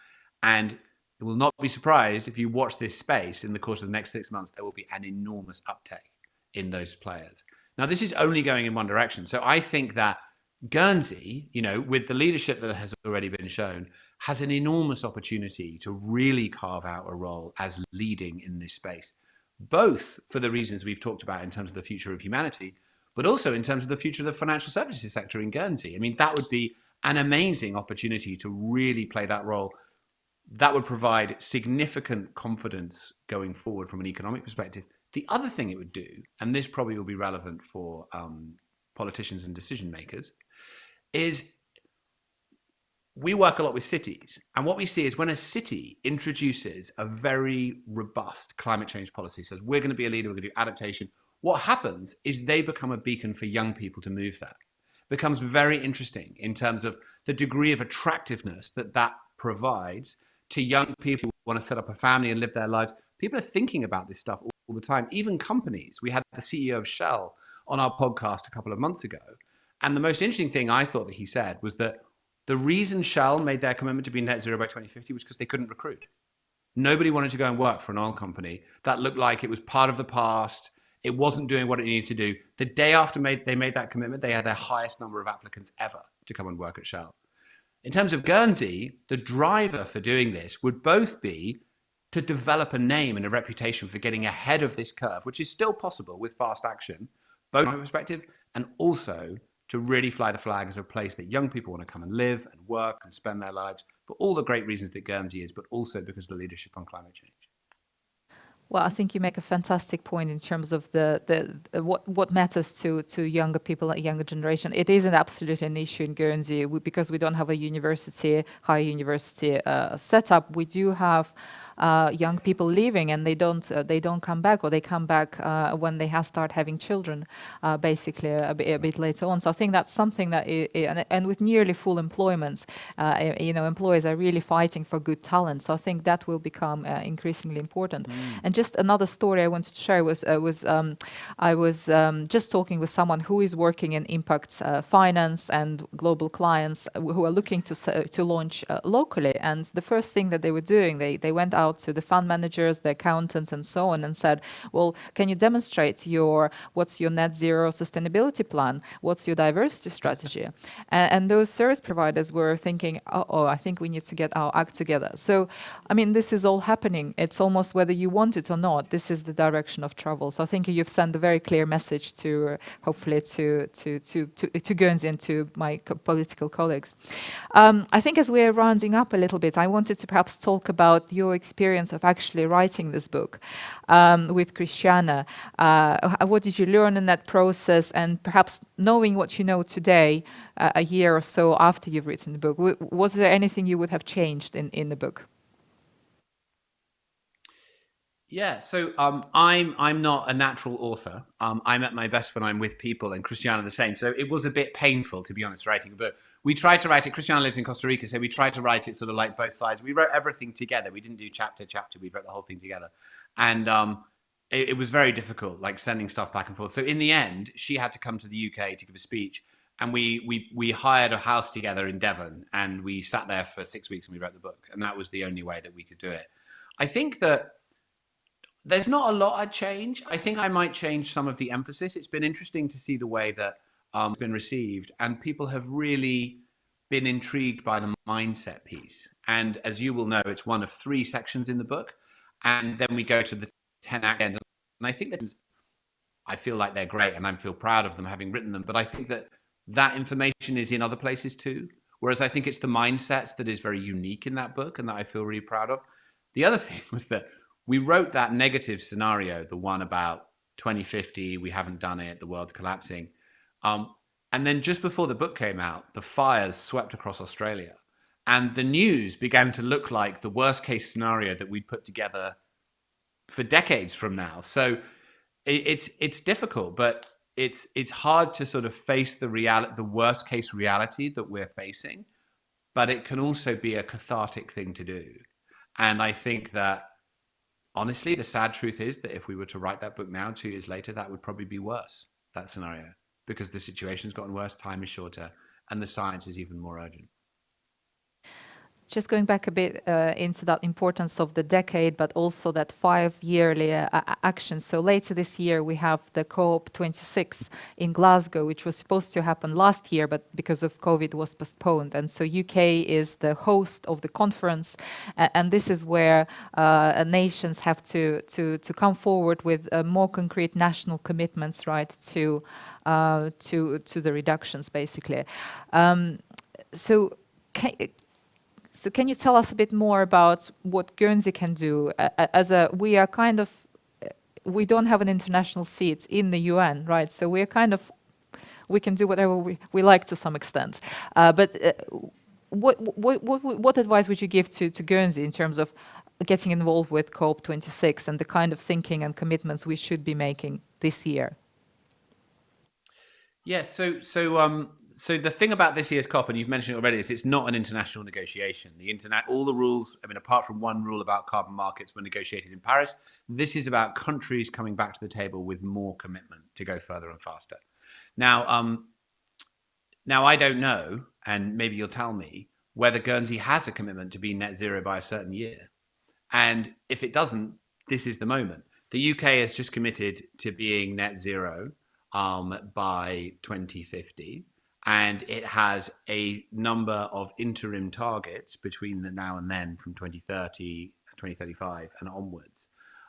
And you will not be surprised if you watch this space in the course of the next 6 months, there will be an enormous uptake in those players. Now, this is only going in one direction. So I think that Guernsey, with the leadership that has already been shown, has an enormous opportunity to really carve out a role as leading in this space, both for the reasons we've talked about in terms of the future of humanity, but also in terms of the future of the financial services sector in Guernsey. I mean, that would be an amazing opportunity to really play that role. That would provide significant confidence going forward from an economic perspective. The other thing it would do, and this probably will be relevant for politicians and decision makers, is we work a lot with cities. And what we see is when a city introduces a very robust climate change policy, says we're going to be a leader, we're going to do adaptation, what happens is they become a beacon for young people to move there. It becomes very interesting in terms of the degree of attractiveness that provides to young people who want to set up a family and live their lives. People are thinking about this stuff all the time, even companies. We had the CEO of Shell on our podcast a couple of months ago. And the most interesting thing I thought that he said was that the reason Shell made their commitment to be net zero by 2050 was because they couldn't recruit. Nobody wanted to go and work for an oil company that looked like it was part of the past. It wasn't doing what it needed to do. The day after they made that commitment, they had their highest number of applicants ever to come and work at Shell. In terms of Guernsey, the driver for doing this would both be to develop a name and a reputation for getting ahead of this curve, which is still possible with fast action, both from my perspective, and also to really fly the flag as a place that young people want to come and live and work and spend their lives for all the great reasons that Guernsey is, but also because of the leadership on climate change. Well, I think you make a fantastic point in terms of what matters to younger people, a younger generation. It isn't absolutely an issue in Guernsey because we don't have a higher university setup. We do have young people leaving, and they don't come back, or they come back when they start having children, basically a bit later on. So I think that's something that, and with nearly full employments, employers are really fighting for good talent. So I think that will become increasingly important. And just another story I wanted to share was I was just talking with someone who is working in impact finance and global clients who are looking to launch locally. And the first thing that they were doing, they went out to the fund managers, the accountants, and so on, and said, well, can you demonstrate what's your net zero sustainability plan? What's your diversity strategy? And those service providers were thinking, oh, I think we need to get our act together. So, I mean, this is all happening. It's almost whether you want it or not. This is the direction of travel. So I think you've sent a very clear message to, hopefully, to Guernsey and to my political colleagues. I think as we're rounding up a little bit, I wanted to perhaps talk about your experience of actually writing this book with Christiana. What did you learn in that process? And perhaps knowing what you know today, a year or so after you've written the book, was there anything you would have changed in the book? Yeah, so I'm not a natural author. I'm at my best when I'm with people, and Christiana the same. So it was a bit painful, to be honest, writing a book. We tried to write it. Christiana lives in Costa Rica, so we tried to write it sort of like both sides. We wrote everything together. We didn't do chapter. We wrote the whole thing together, and it was very difficult, like sending stuff back and forth. So in the end, she had to come to the UK to give a speech, and we hired a house together in Devon, and we sat there for 6 weeks and we wrote the book, and that was the only way that we could do it. I think that there's not a lot I'd change. I think I might change some of the emphasis. It's been interesting to see the way that it's been received, and people have really been intrigued by the mindset piece. And as you will know, it's one of 3 sections in the book, and then we go to the 10 act end. And I think that I feel like they're great, and I feel proud of them having written them. But I think that information is in other places too. Whereas I think it's the mindsets that is very unique in that book, and that I feel really proud of. The other thing was that we wrote that negative scenario, the one about 2050, we haven't done it, the world's collapsing. And then just before the book came out, the fires swept across Australia. And the news began to look like the worst case scenario that we'd put together for decades from now. So it's difficult, but it's hard to sort of face the worst case reality that we're facing, but it can also be a cathartic thing to do. And I think that, honestly, the sad truth is that if we were to write that book now, 2 years later, that would probably be worse, that scenario, because the situation's gotten worse, time is shorter, and the science is even more urgent. Just going back a bit into that importance of the decade, but also that 5-yearly action. So later this year, we have the COP26 in Glasgow, which was supposed to happen last year, but because of COVID was postponed. And so UK is the host of the conference. And this is where nations have to come forward with more concrete national commitments, right, to the reductions, basically. So can you tell us a bit more about what Guernsey can do? We don't have an international seat in the UN, right? So we can do whatever we like to some extent. What advice would you give to Guernsey in terms of getting involved with COP26 and the kind of thinking and commitments we should be making this year? Yes, so the thing about this year's COP, and you've mentioned it already, is it's not an international negotiation. All the rules, I mean, apart from one rule about carbon markets, were negotiated in Paris. This is about countries coming back to the table with more commitment to go further and faster. Now I don't know, and maybe you'll tell me, whether Guernsey has a commitment to be net zero by a certain year. And if it doesn't, this is the moment. The UK has just committed to being net zero by 2050. And it has a number of interim targets between the now and then from 2030, 2035 and onwards.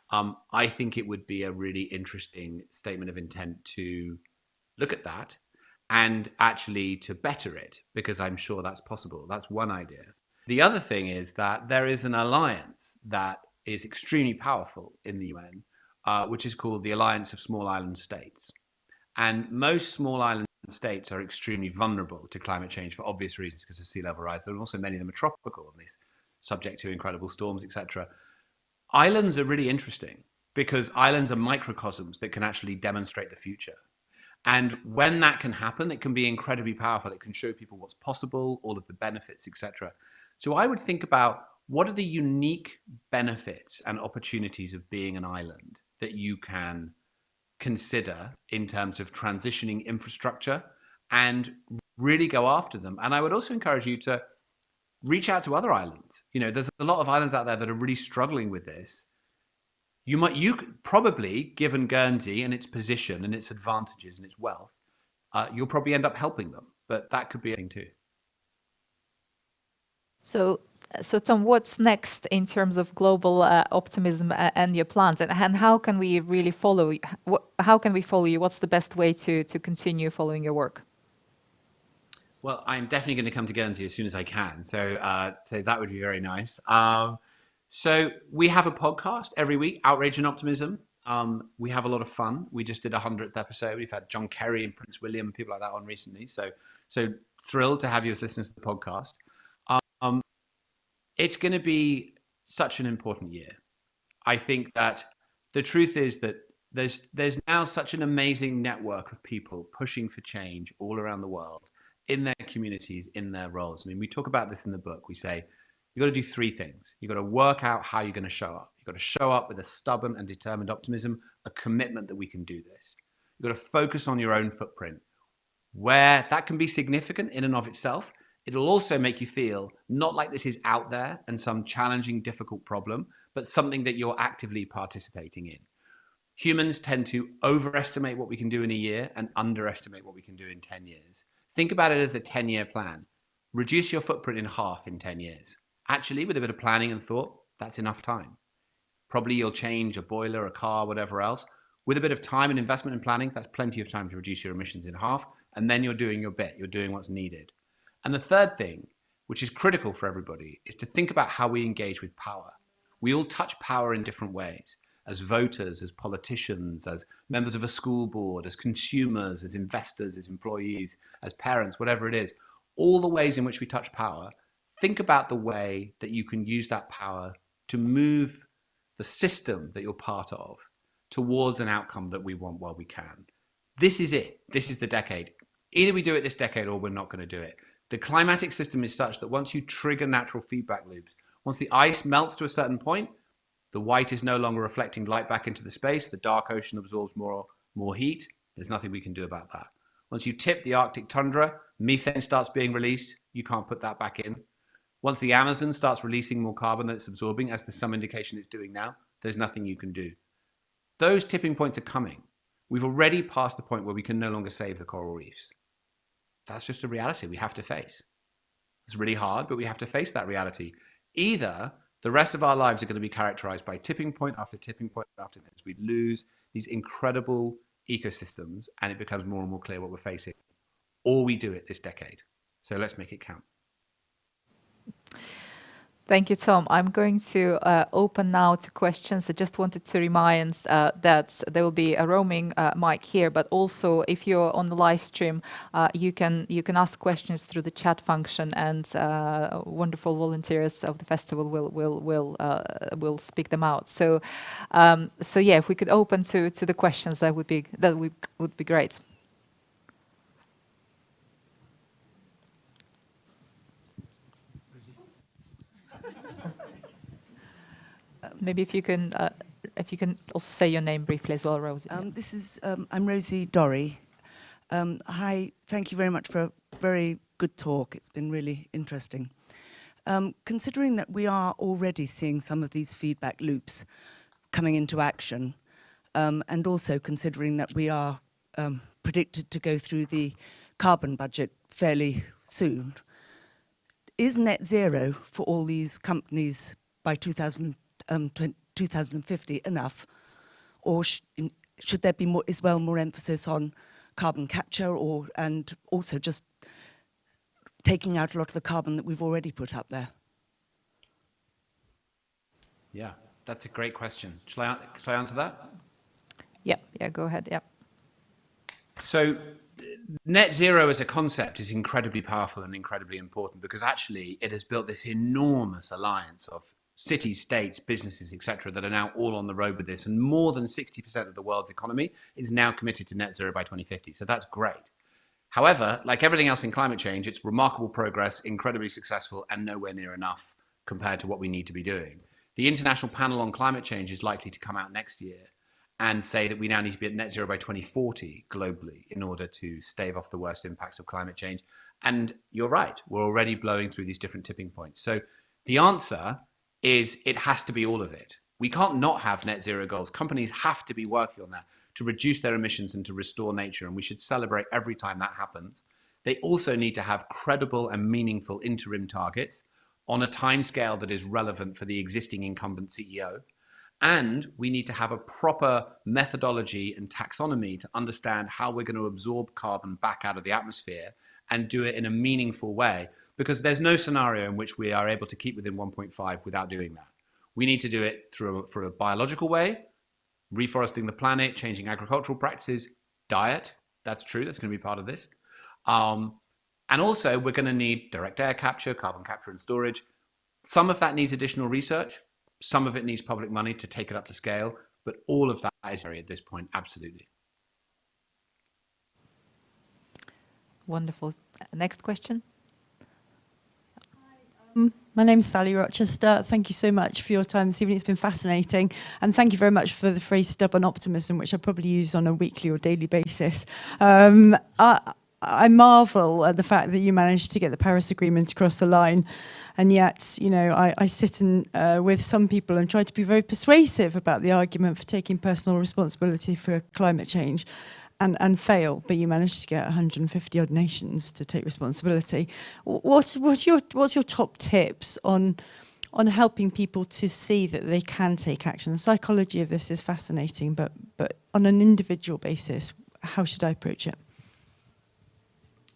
I think it would be a really interesting statement of intent to look at that and actually to better it, because I'm sure that's possible. That's one idea. The other thing is that there is an alliance that is extremely powerful in the UN, which is called the Alliance of Small Island States. And most small island states are extremely vulnerable to climate change for obvious reasons because of sea level rise. There are also many of them are tropical and these subject to incredible storms, etc. Islands are really interesting because islands are microcosms that can actually demonstrate the future. And when that can happen, it can be incredibly powerful. It can show people what's possible, all of the benefits, etc. So I would think about what are the unique benefits and opportunities of being an island that you can consider in terms of transitioning infrastructure and really go after them. And I would also encourage you to reach out to other islands. You know, there's a lot of islands out there that are really struggling with this. You could probably, given Guernsey and its position and its advantages and its wealth, you'll probably end up helping them. But that could be a thing too. So Tom, what's next in terms of global optimism and your plans, and how can we really follow? How can we follow you? What's the best way to continue following your work? Well, I'm definitely going to come to Guernsey as soon as I can. So that would be very nice. So we have a podcast every week, Outrage and Optimism. We have a lot of fun. We just did a 100th episode. We've had John Kerry and Prince William and people like that on recently. So thrilled to have you as listeners to the podcast. It's going to be such an important year. I think that the truth is that there's now such an amazing network of people pushing for change all around the world in their communities, in their roles. I mean, we talk about this in the book. We say, you've got to do 3 things. You've got to work out how you're going to show up. You've got to show up with a stubborn and determined optimism, a commitment that we can do this. You've got to focus on your own footprint, where that can be significant in and of itself. It'll also make you feel not like this is out there and some challenging, difficult problem, but something that you're actively participating in. Humans tend to overestimate what we can do in a year and underestimate what we can do in 10 years. Think about it as a 10-year plan. Reduce your footprint in half in 10 years. Actually, with a bit of planning and thought, that's enough time. Probably you'll change a boiler, a car, whatever else. With a bit of time and investment and planning, that's plenty of time to reduce your emissions in half. And then you're doing your bit. You're doing what's needed. And the third thing, which is critical for everybody, is to think about how we engage with power. We all touch power in different ways, as voters, as politicians, as members of a school board, as consumers, as investors, as employees, as parents, whatever it is. All the ways in which we touch power think about the way that you can use that power to move the system that you're part of towards an outcome that we want while we can. This is it. This is the decade. Either we do it this decade or we're not going to do it. The climatic system is such that once you trigger natural feedback loops, once the ice melts to a certain point, the white is no longer reflecting light back into the space. The dark ocean absorbs more heat. There's nothing we can do about that. Once you tip the Arctic tundra, methane starts being released. You can't put that back in. Once the Amazon starts releasing more carbon than it's absorbing, as there's some indication it's doing now, there's nothing you can do. Those tipping points are coming. We've already passed the point where we can no longer save the coral reefs. That's just a reality we have to face. It's really hard, but we have to face that reality. Either the rest of our lives are going to be characterized by tipping point after tipping point after this. We lose these incredible ecosystems and it becomes more and more clear what we're facing. Or we do it this decade. So let's make it count. Thank you, Tom. I'm going to open now to questions. I just wanted to remind that there will be a roaming mic here, but also if you're on the live stream, you can ask questions through the chat function, and wonderful volunteers of the festival will speak them out. So yeah, if we could open to the questions, that would be great. Maybe if you can also say your name briefly as well, Rosie. I'm Rosie Dorry. Hi, thank you very much for a very good talk. It's been really interesting. Considering that we are already seeing some of these feedback loops coming into action, and also considering that we are predicted to go through the carbon budget fairly soon, is net zero for all these companies by 2050 enough, or should there be more emphasis on carbon capture, and also just taking out a lot of the carbon that we've already put up there? Yeah, that's a great question. Shall I answer that? Yeah, go ahead. Yeah. So net zero as a concept is incredibly powerful and incredibly important because actually it has built this enormous alliance of cities, states, businesses, etc., that are now all on the road with this. And more than 60% of the world's economy is now committed to net zero by 2050. So that's great. However, like everything else in climate change, it's remarkable progress, incredibly successful, and nowhere near enough compared to what we need to be doing. The International Panel on Climate Change is likely to come out next year and say that we now need to be at net zero by 2040 globally in order to stave off the worst impacts of climate change. And you're right, we're already blowing through these different tipping points. So the answer is it has to be all of it. We can't not have net zero goals. Companies have to be working on that to reduce their emissions and to restore nature, and we should celebrate every time that happens. They also need to have credible and meaningful interim targets on a timescale that is relevant for the existing incumbent CEO. And we need to have a proper methodology and taxonomy to understand how we're going to absorb carbon back out of the atmosphere and do it in a meaningful way, because there's no scenario in which we are able to keep within 1.5 without doing that. We need to do it through a biological way, reforesting the planet, changing agricultural practices, diet. That's true. That's going to be part of this. And also, we're going to need direct air capture, carbon capture and storage. Some of that needs additional research. Some of it needs public money to take it up to scale. But all of that is very at this point, absolutely. Wonderful. Next question. My name's Sally Rochester. Thank you so much for your time this evening. It's been fascinating. And thank you very much for the phrase stubborn optimism, which I probably use on a weekly or daily basis. I marvel at the fact that you managed to get the Paris Agreement across the line. And yet, you know, I sit with some people and try to be very persuasive about the argument for taking personal responsibility for climate change. And fail, but you managed to get 150 odd nations to take responsibility. What's your top tips on helping people to see that they can take action? The psychology of this is fascinating, but on an individual basis, how should I approach it?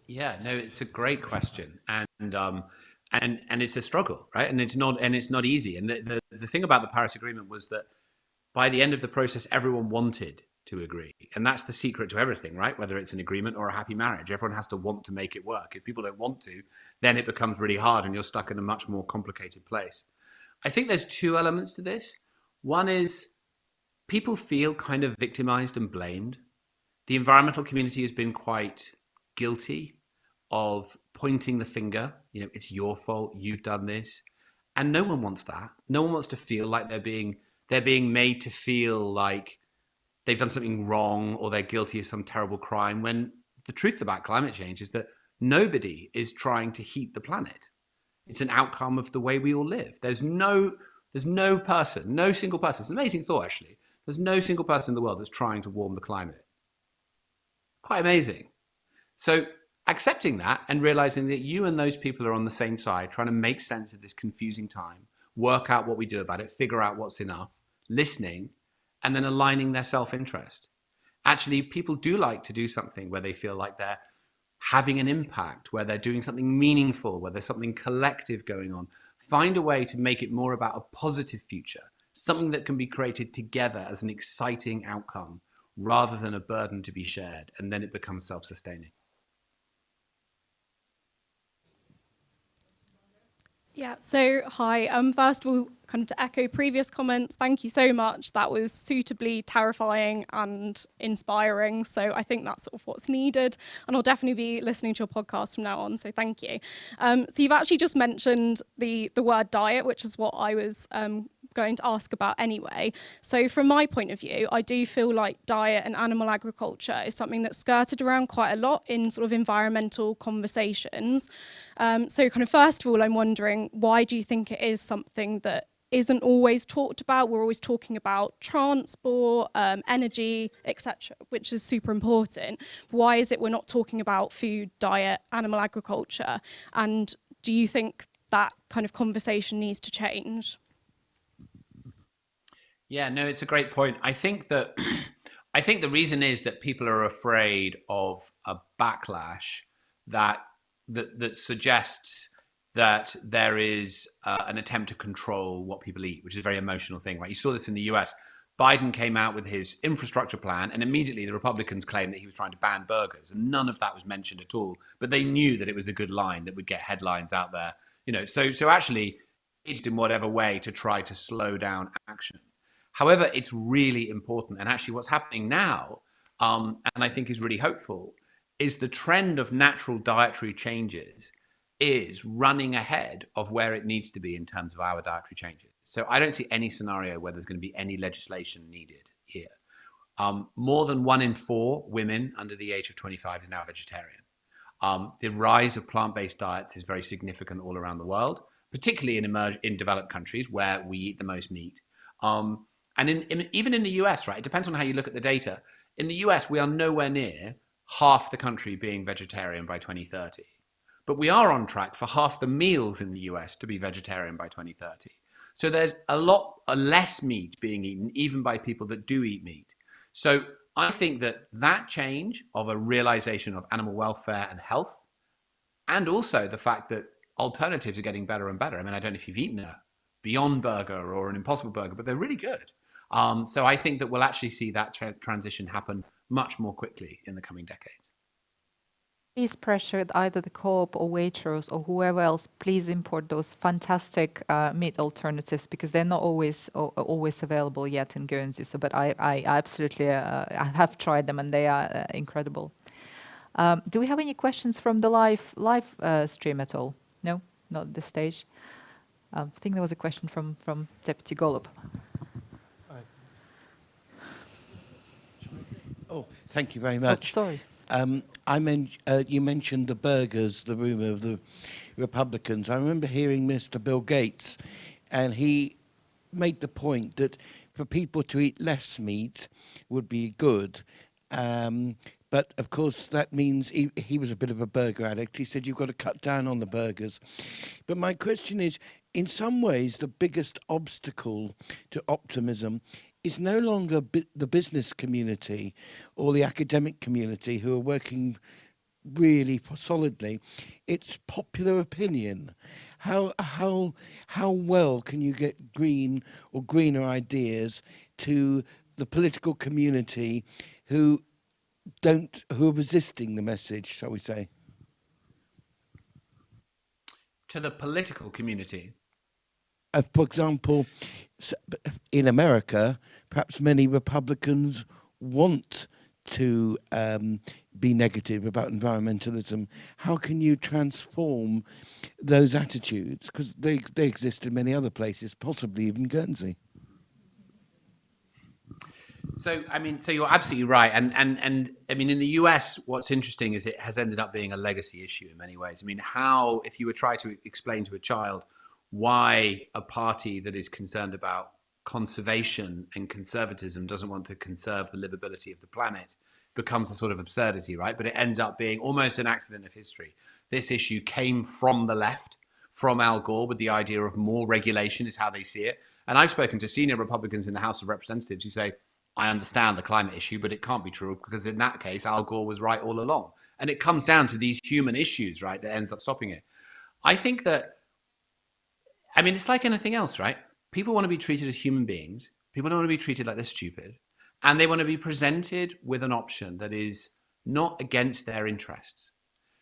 Yeah, no, it's a great question, and it's a struggle, right? And it's not easy. And the thing about the Paris Agreement was that by the end of the process, everyone wanted to agree. And that's the secret to everything, right? Whether it's an agreement or a happy marriage, everyone has to want to make it work. If people don't want to, then it becomes really hard and you're stuck in a much more complicated place. I think there's two elements to this. One is people feel kind of victimized and blamed. The environmental community has been quite guilty of pointing the finger. You know, it's your fault, you've done this. And no one wants that. No one wants to feel like they're being made to feel like they've done something wrong or they're guilty of some terrible crime, when the truth about climate change is that nobody is trying to heat the planet. It's an outcome of the way we all live. There's no person, no single person. It's an amazing thought, actually. There's no single person in the world that's trying to warm the climate. Quite amazing. So accepting that and realizing that you and those people are on the same side, trying to make sense of this confusing time, work out what we do about it, figure out what's enough, listening, and then aligning their self-interest. Actually, people do like to do something where they feel like they're having an impact, where they're doing something meaningful, where there's something collective going on. Find a way to make it more about a positive future, something that can be created together as an exciting outcome rather than a burden to be shared, and then it becomes self-sustaining. Yeah, so hi. First of all, kind of to echo previous comments, thank you so much. That was suitably terrifying and inspiring. So I think that's sort of what's needed. And I'll definitely be listening to your podcast from now on. So thank you. So you've actually just mentioned the word diet, which is what I was going to ask about anyway. So from my point of view, I do feel like diet and animal agriculture is something that's skirted around quite a lot in sort of environmental conversations. So kind of first of all, I'm wondering, why do you think it is something that isn't always talked about? We're always talking about transport, energy, etc., which is super important. Why is it we're not talking about food, diet, animal agriculture? And do you think that kind of conversation needs to change? Yeah, no, it's a great point. I think the reason is that people are afraid of a backlash that suggests that there is an attempt to control what people eat, which is a very emotional thing, right? You saw this in the US. Biden came out with his infrastructure plan, and immediately the Republicans claimed that he was trying to ban burgers, and none of that was mentioned at all. But they knew that it was a good line that would get headlines out there, you know. So actually, engaged in whatever way to try to slow down action. However, it's really important, and actually what's happening now, and I think is really hopeful, is the trend of natural dietary changes is running ahead of where it needs to be in terms of our dietary changes. So I don't see any scenario where there's going to be any legislation needed here. More than 1 in 4 women under the age of 25 is now vegetarian. The rise of plant-based diets is very significant all around the world, particularly in developed countries where we eat the most meat. And even in the US, right, it depends on how you look at the data. In the US, we are nowhere near half the country being vegetarian by 2030. But we are on track for half the meals in the US to be vegetarian by 2030. So there's a lot less meat being eaten, even by people that do eat meat. So I think that change of a realization of animal welfare and health, and also the fact that alternatives are getting better and better. I mean, I don't know if you've eaten a Beyond Burger or an Impossible Burger, but they're really good. So I think that we'll actually see that transition happen much more quickly in the coming decades. Please pressure either the Co-op or Waitrose or whoever else, please import those fantastic meat alternatives, because they're not always available yet in Guernsey. So, but I absolutely I have tried them and they are incredible. Do we have any questions from the live stream at all? No, not at this stage. I think there was a question from Deputy Golub. Oh, thank you very much. Oh, sorry. You mentioned the burgers, the rumour of the Republicans. I remember hearing Mr. Bill Gates, and he made the point that for people to eat less meat would be good. But, of course, that means he was a bit of a burger addict. He said you've got to cut down on the burgers. But my question is, in some ways, the biggest obstacle to optimism is no longer the business community or the academic community who are working really solidly. It's popular opinion. How well can you get green or greener ideas to the political community who are resisting the message, shall we say? To the political community? For example, in America, perhaps many Republicans want to be negative about environmentalism. How can you transform those attitudes? Because they exist in many other places, possibly even Guernsey. So, I mean, so you're absolutely right. And I mean, in the US, what's interesting is it has ended up being a legacy issue in many ways. I mean, how, if you were trying to explain to a child why a party that is concerned about conservation and conservatism doesn't want to conserve the livability of the planet, becomes a sort of absurdity, right? But it ends up being almost an accident of history. This issue came from the left, from Al Gore, with the idea of more regulation is how they see it. And I've spoken to senior Republicans in the House of Representatives who say, I understand the climate issue, but it can't be true because in that case, Al Gore was right all along. And it comes down to these human issues, right, that ends up stopping it. I think that, I mean, it's like anything else, right? People want to be treated as human beings. People don't want to be treated like they're stupid. And they want to be presented with an option that is not against their interests.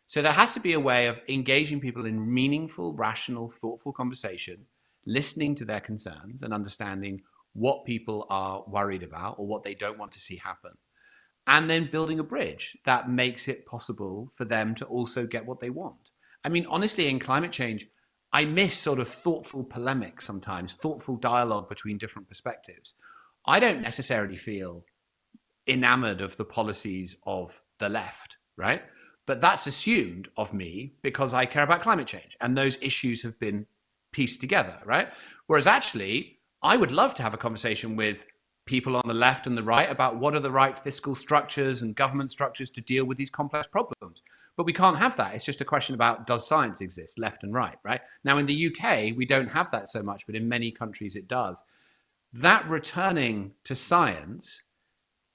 So there has to be a way of engaging people in meaningful, rational, thoughtful conversation, listening to their concerns and understanding what people are worried about or what they don't want to see happen. And then building a bridge that makes it possible for them to also get what they want. I mean, honestly, in climate change, I miss sort of thoughtful polemic sometimes, thoughtful dialogue between different perspectives. I don't necessarily feel enamored of the policies of the left, right? But that's assumed of me because I care about climate change and those issues have been pieced together, right? Whereas actually, I would love to have a conversation with people on the left and the right about what are the right fiscal structures and government structures to deal with these complex problems. But we can't have that. It's just a question about, does science exist, left and right, right? Now, in the UK, we don't have that so much, but in many countries it does. That returning to science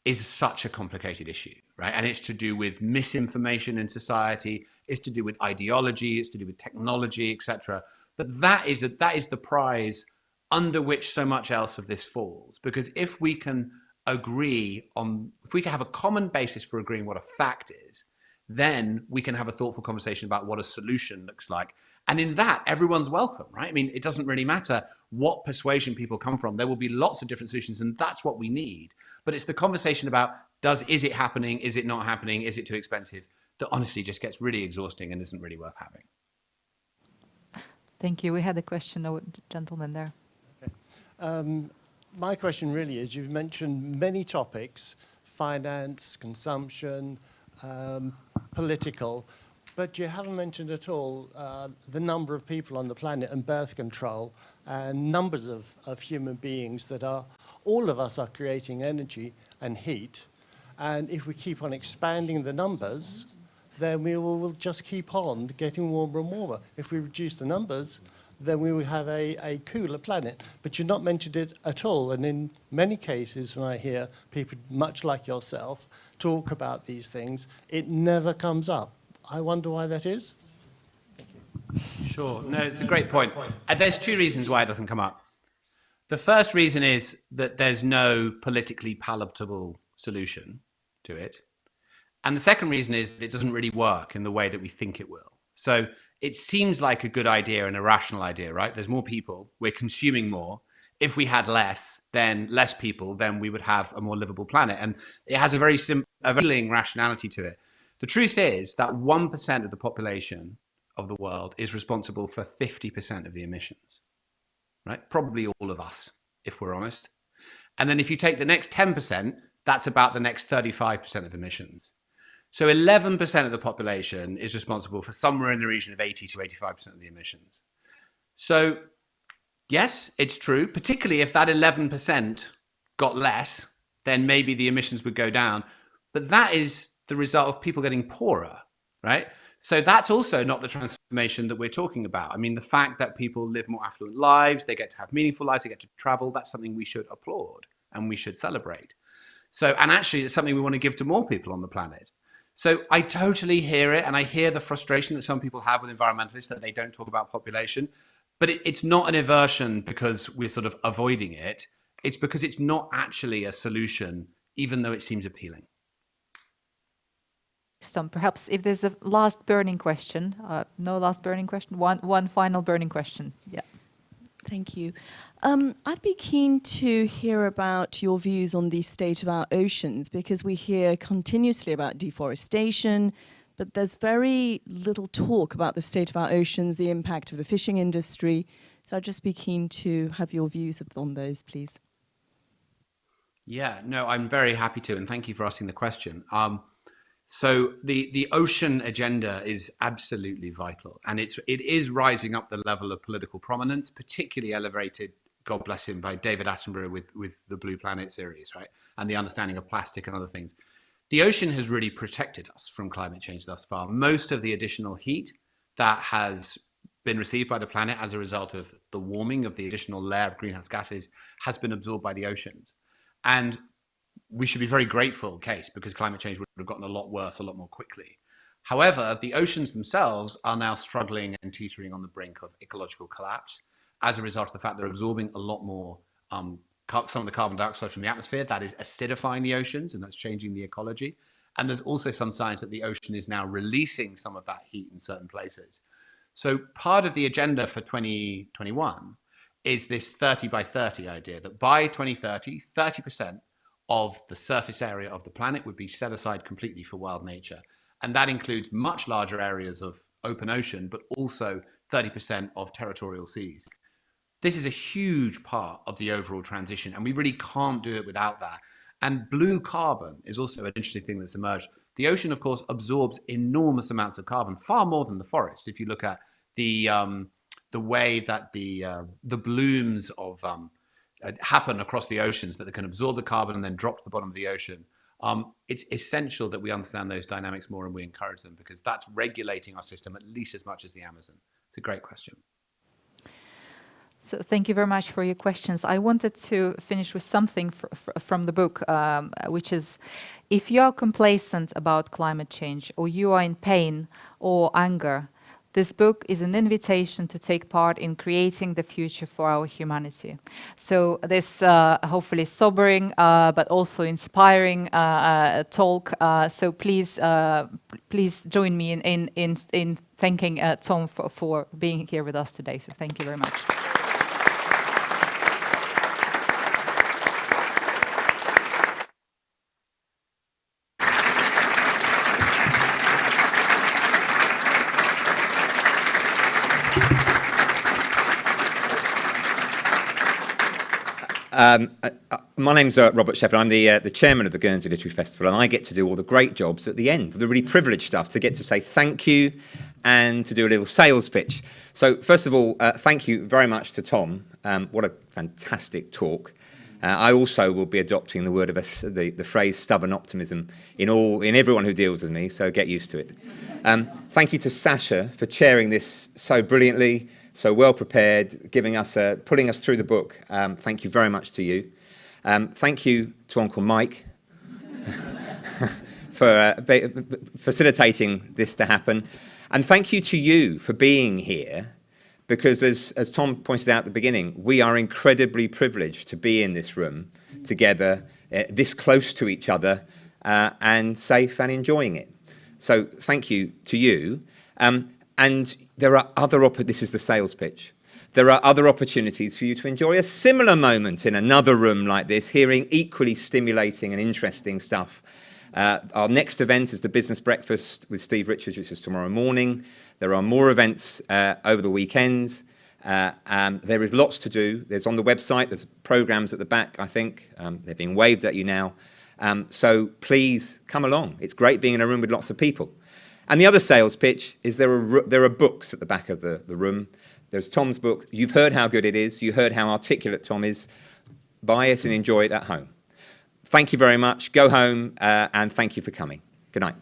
is such a complicated issue, right? And it's to do with misinformation in society. It's to do with ideology. It's to do with technology, etc. But that is the prize under which so much else of this falls. Because if we can agree on, if we can have a common basis for agreeing what a fact is, then we can have a thoughtful conversation about what a solution looks like. And in that, everyone's welcome, right? I mean, it doesn't really matter what persuasion people come from. There will be lots of different solutions, and that's what we need. But it's the conversation about, is it happening? Is it not happening? Is it too expensive? That honestly just gets really exhausting and isn't really worth having. Thank you. We had a question, gentleman there. My question really is, you've mentioned many topics, finance, consumption, political, but you haven't mentioned at all the number of people on the planet and birth control and numbers of human beings that are, all of us are creating energy and heat. And if we keep on expanding the numbers, then we will just keep on getting warmer and warmer. If we reduce the numbers, then we will have a cooler planet. But you've not mentioned it at all. And in many cases, when I hear people much like yourself talk about these things, it never comes up. I wonder why that is. Sure. No, it's a great point. There's two reasons why it doesn't come up. The first reason is that there's no politically palatable solution to it. And the second reason is that it doesn't really work in the way that we think it will. So it seems like a good idea and a rational idea, right? There's more people, we're consuming more. If we had less, then less people, then we would have a more livable planet. And it has a very simple rationality to it. The truth is that 1% of the population of the world is responsible for 50% of the emissions, right? Probably all of us, if we're honest. And then if you take the next 10%, that's about the next 35% of emissions. So 11% of the population is responsible for somewhere in the region of 80 to 85% of the emissions. So yes, it's true, particularly if that 11% got less, then maybe the emissions would go down. But that is the result of people getting poorer, right? So that's also not the transformation that we're talking about. I mean, the fact that people live more affluent lives, they get to have meaningful lives, they get to travel, that's something we should applaud and we should celebrate. So, and actually it's something we want to give to more people on the planet. So I totally hear it, and I hear the frustration that some people have with environmentalists that they don't talk about population, but it's not an aversion because we're sort of avoiding it. it's because it's not actually a solution, even though it seems appealing. Tom, perhaps if there's a last burning question, no last burning question, one final burning question. Yeah. Thank you. I'd be keen to hear about your views on the state of our oceans, because we hear continuously about deforestation, but there's very little talk about the state of our oceans, the impact of the fishing industry. So I'd just be keen to have your views on those, please. Yeah, no, I'm very happy to, and thank you for asking the question. So the ocean agenda is absolutely vital, and it is rising up the level of political prominence, particularly elevated, God bless him, by David Attenborough with the Blue Planet series, right? And the understanding of plastic and other things. The ocean has really protected us from climate change thus far. Most of the additional heat that has been received by the planet as a result of the warming of the additional layer of greenhouse gases has been absorbed by the oceans. And we should be very grateful, case, because climate change would have gotten a lot worse a lot more quickly. However, the oceans themselves are now struggling and teetering on the brink of ecological collapse as a result of the fact they're absorbing a lot more some of the carbon dioxide from the atmosphere. That is acidifying the oceans, and that's changing the ecology. And there's also some signs that the ocean is now releasing some of that heat in certain places. So part of the agenda for 2021 is this 30 by 30 idea, that by 2030, 30% of the surface area of the planet would be set aside completely for wild nature. And that includes much larger areas of open ocean, but also 30% of territorial seas. This is a huge part of the overall transition, and we really can't do it without that. And blue carbon is also an interesting thing that's emerged. The ocean, of course, absorbs enormous amounts of carbon, far more than the forest. If you look at the way that the blooms of happen across the oceans, that they can absorb the carbon and then drop to the bottom of the ocean. It's essential that we understand those dynamics more and we encourage them, because that's regulating our system at least as much as the Amazon. It's a great question. So thank you very much for your questions. I wanted to finish with something from the book, which is, if you are complacent about climate change, or you are in pain or anger, this book is an invitation to take part in creating the future for our humanity. So this hopefully sobering but also inspiring talk. So please join me in thanking Tom for being here with us today. So thank you very much. My name's Robert Shepherd. I'm the chairman of the Guernsey Literary Festival, and I get to do all the great jobs at the end, the really privileged stuff, to get to say thank you and to do a little sales pitch. So first of all, thank you very much to Tom. What a fantastic talk. I also will be adopting the word of the phrase stubborn optimism in everyone who deals with me, so get used to it. Thank you to Sasha for chairing this so brilliantly, so well prepared, pulling us through the book. Thank you very much to you. Thank you to Uncle Mike for facilitating this to happen. And thank you to you for being here, because as Tom pointed out at the beginning, we are incredibly privileged to be in this room together, this close to each other, and safe and enjoying it. So thank you to you. And there are this is the sales pitch. There are other opportunities for you to enjoy a similar moment in another room like this, hearing equally stimulating and interesting stuff. Our next event is the Business Breakfast with Steve Richards, which is tomorrow morning. There are more events over the weekends. There is lots to do. There's on the website, there's programs at the back, I think. They're being waved at you now. So please come along. It's great being in a room with lots of people. And the other sales pitch is there are books at the back of the room. There's Tom's book. You've heard how good it is. You heard how articulate Tom is. Buy it and enjoy it at home. Thank you very much. Go home, and thank you for coming. Good night.